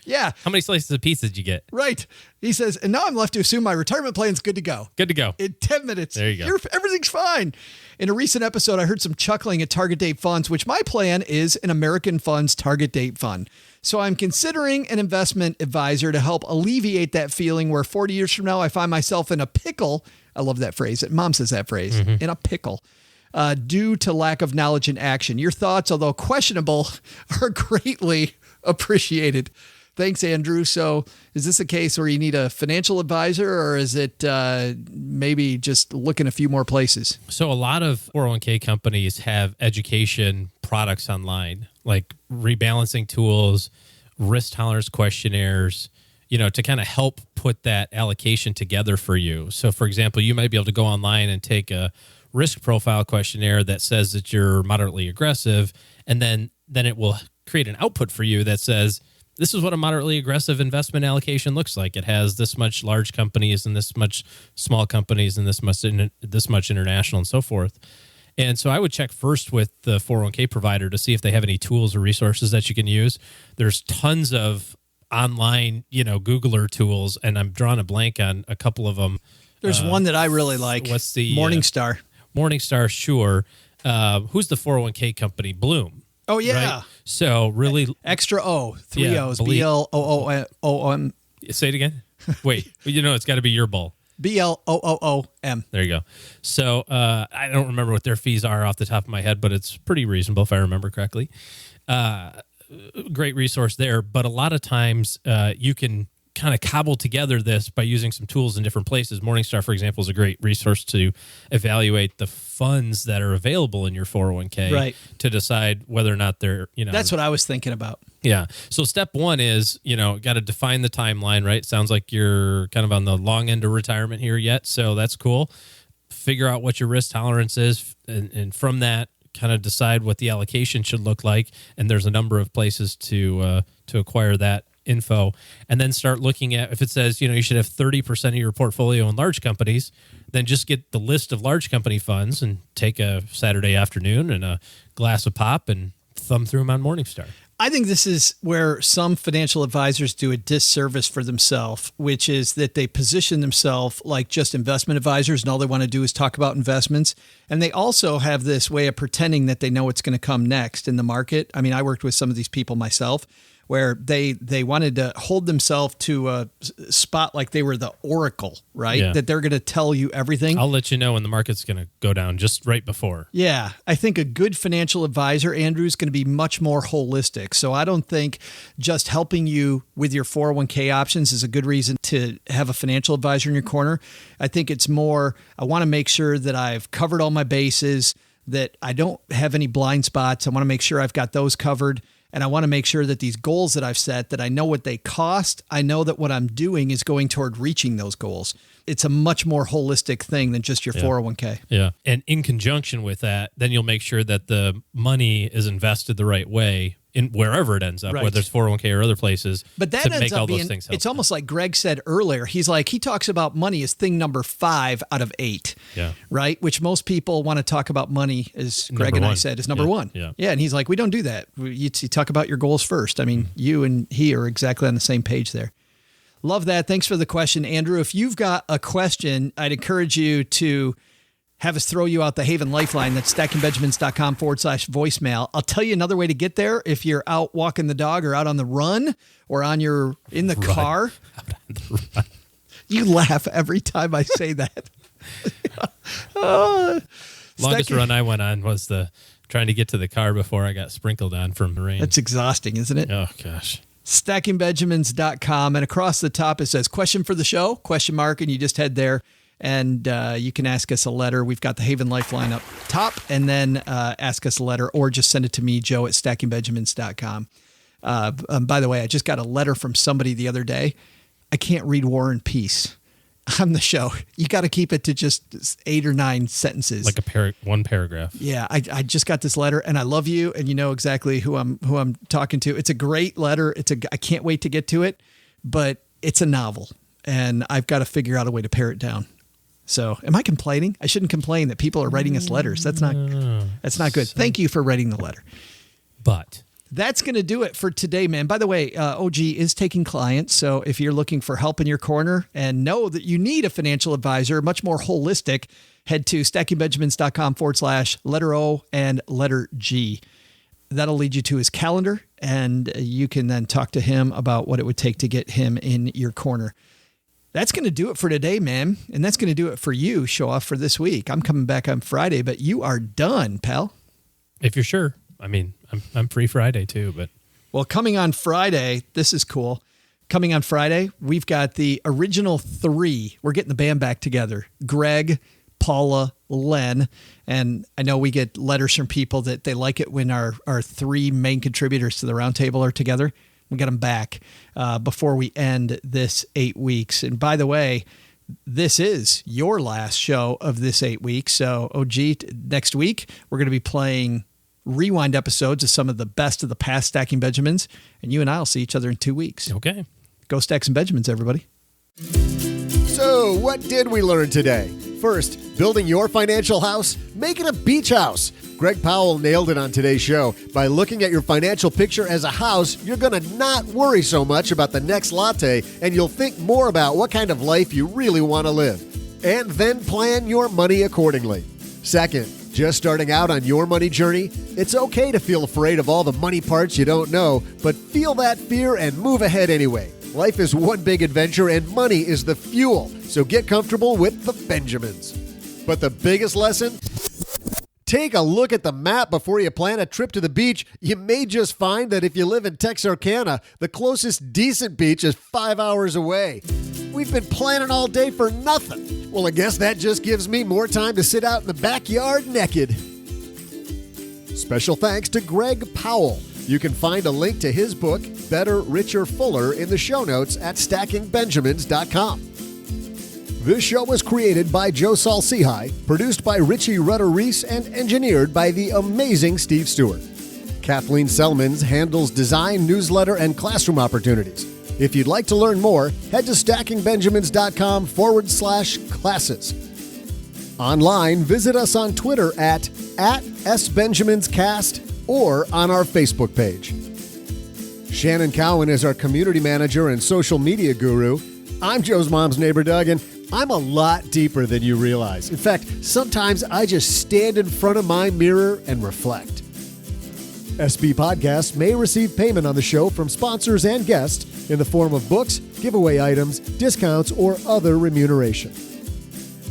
Yeah. How many slices of pizza did you get? Right. He says, and now I'm left to assume my retirement plan's good to go. Good to go. In 10 minutes. There you go. Everything's fine. In a recent episode, I heard some chuckling at target date funds, which my plan is an American Funds target date fund. So I'm considering an investment advisor to help alleviate that feeling where 40 years from now, I find myself in a pickle. I love that phrase. Mom says that phrase, in a pickle, due to lack of knowledge and action. Your thoughts, although questionable, are greatly appreciated. Thanks, Andrew. So is this a case where you need a financial advisor, or is it maybe just looking a few more places? So a lot of 401k companies have education products online, like rebalancing tools, risk tolerance questionnaires, to kind of help put that allocation together for you. So, for example, you might be able to go online and take a risk profile questionnaire that says that you're moderately aggressive, and then it will create an output for you that says, this is what a moderately aggressive investment allocation looks like. It has this much large companies and this much small companies and this much international and so forth. And so I would check first with the 401k provider to see if they have any tools or resources that you can use. There's tons of online, Googler tools, and I'm drawing a blank on a couple of them. There's one that I really like. What's the Morningstar? Morningstar, sure. Who's the 401k company? Bloom. Oh, yeah. Right? So really... Extra O, three O's, BLOOM. Say it again. Wait, it's got to be your bull. BLOOM. There you go. So I don't remember what their fees are off the top of my head, but it's pretty reasonable if I remember correctly. Great resource there. But a lot of times you can kind of cobble together this by using some tools in different places. Morningstar, for example, is a great resource to evaluate the funds that are available in your 401k Right. to decide whether or not they're, That's what I was thinking about. Yeah. So step one is, got to define the timeline, right? Sounds like you're kind of on the long end of retirement here yet. So that's cool. Figure out what your risk tolerance is. And from that, kind of decide what the allocation should look like. And there's a number of places to acquire that info. And then start looking at, if it says, you should have 30% of your portfolio in large companies, then just get the list of large company funds and take a Saturday afternoon and a glass of pop and thumb through them on Morningstar. I think this is where some financial advisors do a disservice for themselves, which is that they position themselves like just investment advisors and all they want to do is talk about investments. And they also have this way of pretending that they know what's going to come next in the market. I mean, I worked with some of these people myself where they wanted to hold themselves to a spot like they were the oracle, right? Yeah. That they're going to tell you everything. I'll let you know when the market's going to go down just right before. Yeah, I think a good financial advisor, Andrew, is going to be much more holistic. So I don't think just helping you with your 401k options is a good reason to have a financial advisor in your corner. I think it's more, I want to make sure that I've covered all my bases, that I don't have any blind spots. I want to make sure I've got those covered. And I want to make sure that these goals that I've set, that I know what they cost. I know that what I'm doing is going toward reaching those goals. It's a much more holistic thing than just your 401k. Yeah. And in conjunction with that, then you'll make sure that the money is invested the right way in wherever it ends up, Right. whether it's 401k or other places. But that to ends make up all being, those things help. it's almost like Greg said earlier. He talks about money as thing number 5 out of 8. Yeah. Right? Which most people want to talk about money, as Greg Number and I one. said, is number Yeah. 1. Yeah. Yeah. And he's like, we don't do that. You talk about your goals first. I mean, you and he are exactly on the same page there. Love that. Thanks for the question, Andrew. If you've got a question, I'd encourage you to have us throw you out the Haven Lifeline. That's stackingbenjamins.com/voicemail. I'll tell you another way to get there. If you're out walking the dog or out on the run or in the car. You laugh every time I say that. Longest run I went on was trying to get to the car before I got sprinkled on from the rain. That's exhausting, isn't it? Oh, gosh. stackingbenjamins.com, and across the top it says question for the show, ? And you just head there and you can ask us a letter. We've got the Haven Lifeline up top, and then ask us a letter or just send it to me, Joe, at stackingbenjamins.com. By the way, I just got a letter from somebody the other day. I can't read War and Peace on the show. You got to keep it to just 8 or 9 sentences. Like one paragraph. Yeah, I just got this letter, and I love you, and you know exactly who I'm talking to. It's a great letter. I can't wait to get to it, but it's a novel, and I've got to figure out a way to pare it down. So, am I complaining? I shouldn't complain that people are writing us letters. That's not good. Thank you for writing the letter. But that's going to do it for today, man. By the way, OG is taking clients. So if you're looking for help in your corner and know that you need a financial advisor, much more holistic, head to stackingbenjamins.com/letter O and letter G. That'll lead you to his calendar, and you can then talk to him about what it would take to get him in your corner. That's going to do it for today, man. And that's going to do it for you, Show Off, for this week. I'm coming back on Friday, but you are done, pal. if you're sure. I mean, I'm free Friday too, but. Well, coming on Friday, this is cool. Coming on Friday, we've got the original 3. We're getting the band back together. Greg, Paula, Len. And I know we get letters from people that they like it when our 3 main contributors to the roundtable are together. We got them back before we end this 8 weeks. And by the way, this is your last show of this 8 weeks. So, OG, next week, we're going to be playing rewind episodes of some of the best of the past Stacking Benjamins. And you and I will see each other in 2 weeks. Okay. Go Stack some Benjamins, everybody. So, what did we learn today? First, building your financial house? Make it a beach house. Greg Powell nailed it on today's show. By looking at your financial picture as a house, you're going to not worry so much about the next latte, and you'll think more about what kind of life you really want to live. And then plan your money accordingly. Second, just starting out on your money journey? It's okay to feel afraid of all the money parts you don't know, but feel that fear and move ahead anyway. Life is one big adventure, and money is the fuel, so get comfortable with the Benjamins. But the biggest lesson? Take a look at the map before you plan a trip to the beach. You may just find that if you live in Texarkana, the closest decent beach is 5 hours away. We've been planning all day for nothing. Well, I guess that just gives me more time to sit out in the backyard naked. Special thanks to Greg Powell. You can find a link to his book, Better, Richer, Fuller, in the show notes at stackingbenjamins.com. This show was created by Joe Saul-Sehy, produced by Richie Rutter-Reese, and engineered by the amazing Steve Stewart. Kathleen Selmans handles design, newsletter, and classroom opportunities. If you'd like to learn more, head to stackingbenjamins.com/classes. Online, visit us on Twitter at @SBenjaminsCast or on our Facebook page. Shannon Cowan is our community manager and social media guru. I'm Joe's mom's neighbor, Doug, and I'm a lot deeper than you realize. In fact, sometimes I just stand in front of my mirror and reflect. SB Podcasts may receive payment on the show from sponsors and guests in the form of books, giveaway items, discounts, or other remuneration.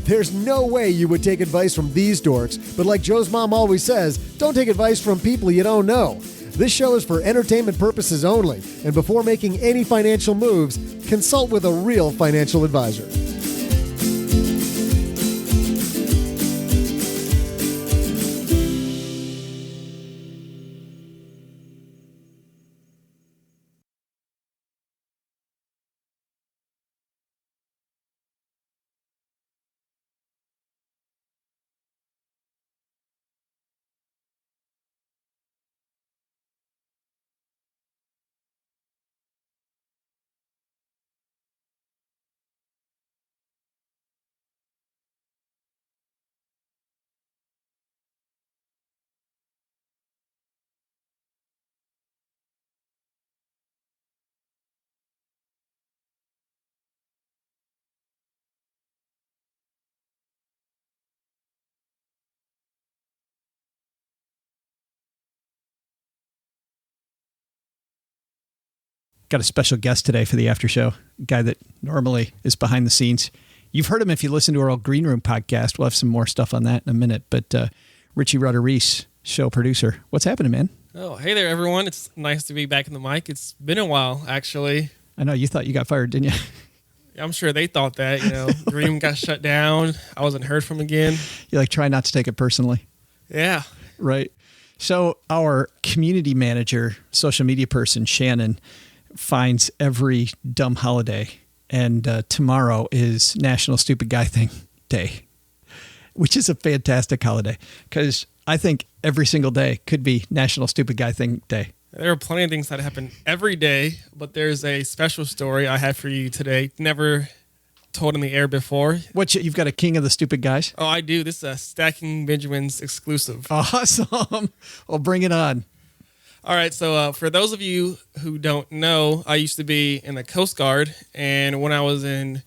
There's no way you would take advice from these dorks, but like Joe's mom always says, don't take advice from people you don't know. This show is for entertainment purposes only, and before making any financial moves, consult with a real financial advisor. Got a special guest today for the after show, a guy that normally is behind the scenes. You've heard him if you listen to our old Green Room podcast. We'll have some more stuff on that in a minute. But Richie Rutter-Reese, show producer. What's happening, man? Oh, hey there, everyone. It's nice to be back in the mic. It's been a while, actually. I know you thought you got fired, didn't you? I'm sure they thought that, Green Room got shut down. I wasn't heard from again. You try not to take it personally. Yeah. Right. So our community manager, social media person, Shannon, finds every dumb holiday, and tomorrow is National Stupid Guy Thing Day, which is a fantastic holiday because I think every single day could be National Stupid Guy Thing Day. There are plenty of things that happen every day, but there's a special story I have for you today, never told in the air before. You've got a King of the Stupid Guys? Oh, I do. This is a Stacking Benjamins exclusive. Awesome. Well, bring it on. All right, so for those of you who don't know, I used to be in the Coast Guard, and when I was in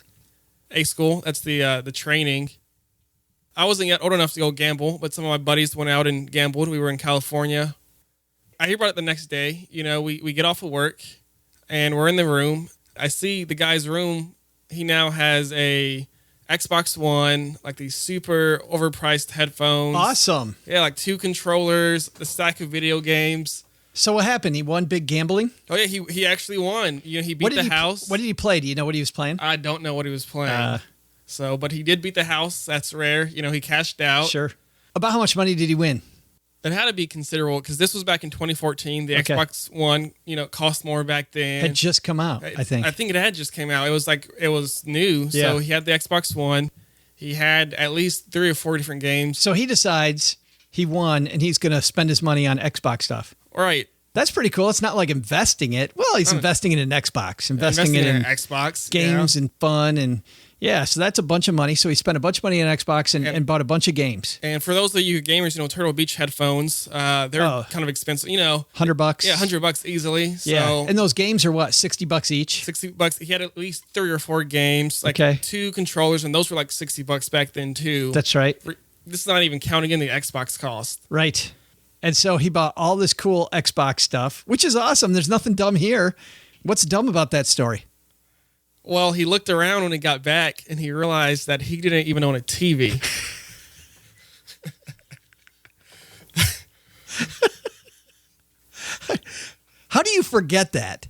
A school, that's the training, I wasn't yet old enough to go gamble, but some of my buddies went out and gambled. We were in California. I hear about it the next day. We get off of work, and we're in the room. I see the guy's room. He now has a Xbox One, like these super overpriced headphones. Awesome. Yeah, like 2 controllers, a stack of video games. So what happened? He won big gambling? Oh, yeah, he actually won. He beat the house. What did he play? Do you know what he was playing? I don't know what he was playing. But he did beat the house. That's rare. He cashed out. Sure. About how much money did he win? It had to be considerable because this was back in 2014. The Xbox One, cost more back then. Had just come out, I think. I think it had just came out. It was new. Yeah. So he had the Xbox One. He had at least 3 or 4 different games. So he decides he won and he's going to spend his money on Xbox stuff. Right. That's pretty cool. It's not like investing it. Well, he's investing it in Xbox, investing it in Xbox games and fun. And yeah, so that's a bunch of money. So he spent a bunch of money on Xbox and bought a bunch of games. And for those of you gamers, Turtle Beach headphones, they're kind of expensive, $100. Yeah, $100 easily. So yeah. And those games are what, $60 each? $60. He had at least 3 or 4 games, like 2 controllers, and those were like $60 back then too. That's right. This is not even counting in the Xbox cost. Right. And so he bought all this cool Xbox stuff, which is awesome. There's nothing dumb here. What's dumb about that story? Well, he looked around when he got back and he realized that he didn't even own a TV. How do you forget that?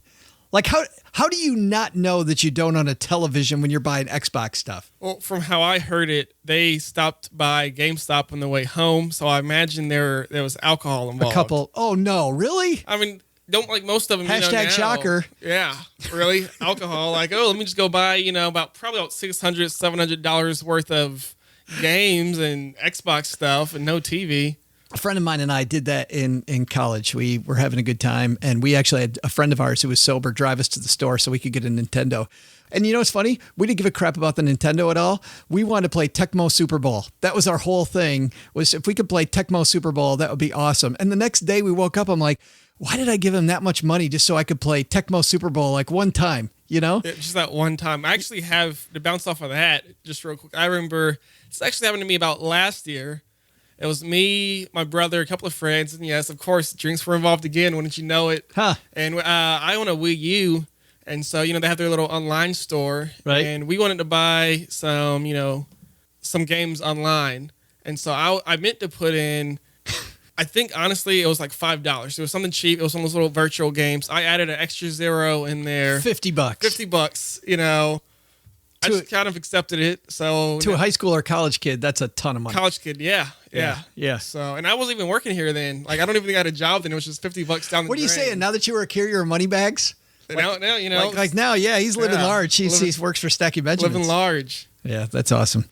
Like, how do you not know that you don't own a television when you're buying Xbox stuff? Well, from how I heard it, they stopped by GameStop on the way home, so I imagine there was alcohol involved. A couple. Oh, no. Really? I mean, don't like most of them. Hashtag now. shocker. Yeah, really? Alcohol. Like, oh, let me just go buy, about $600, $700 worth of games and Xbox stuff and no TV. A friend of mine and I did that in college. We were having a good time, and we actually had a friend of ours who was sober drive us to the store so we could get a Nintendo. And you know what's funny? We didn't give a crap about the Nintendo at all. We wanted to play Tecmo Super Bowl. That was our whole thing, was if we could play Tecmo Super Bowl, that would be awesome. And the next day we woke up, I'm like, why did I give him that much money just so I could play Tecmo Super Bowl like one time, Yeah, just that one time. I actually have, to bounce off of that, just real quick, I remember, this actually happened to me about last year. It was me, my brother, a couple of friends, and yes, of course, drinks were involved again, wouldn't you know it? Huh. And I own a Wii U, and so, they have their little online store. Right. And we wanted to buy some, some games online. And so I meant to put in, I think, honestly, it was like $5. It was something cheap. It was one of those little virtual games. I added an extra zero in there. $50. $50, I just kind of accepted it. So to a high school or college kid, that's a ton of money. College kid, yeah. So, and I wasn't even working here then. Like, I don't even think I had a job then. It was just $50 down the What are you drain. saying? Now that you were a carrier of money bags? Now, Like now, yeah, he's living large. He works for Stacky Benjamins. living large. Yeah, that's awesome.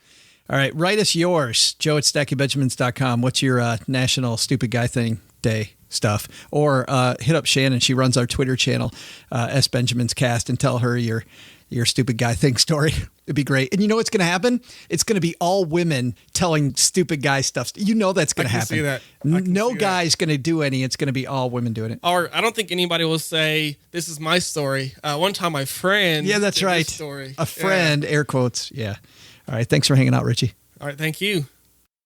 All right, write us yours, joe@stackybenjamins.com. What's your National Stupid Guy Thing Day stuff? Or hit up Shannon. She runs our Twitter channel, S Benjamin's Cast, and tell her your stupid guy thing story. It'd be great. And you know what's going to happen? It's going to be all women telling stupid guy stuff. You know that's going to happen. See that. No guy's going to do any. It's going to be all women doing it. Or I don't think anybody will say, this is my story. One time my friend that's did right. this story. A friend, air quotes. Yeah. All right. Thanks for hanging out, Richie. All right. Thank you.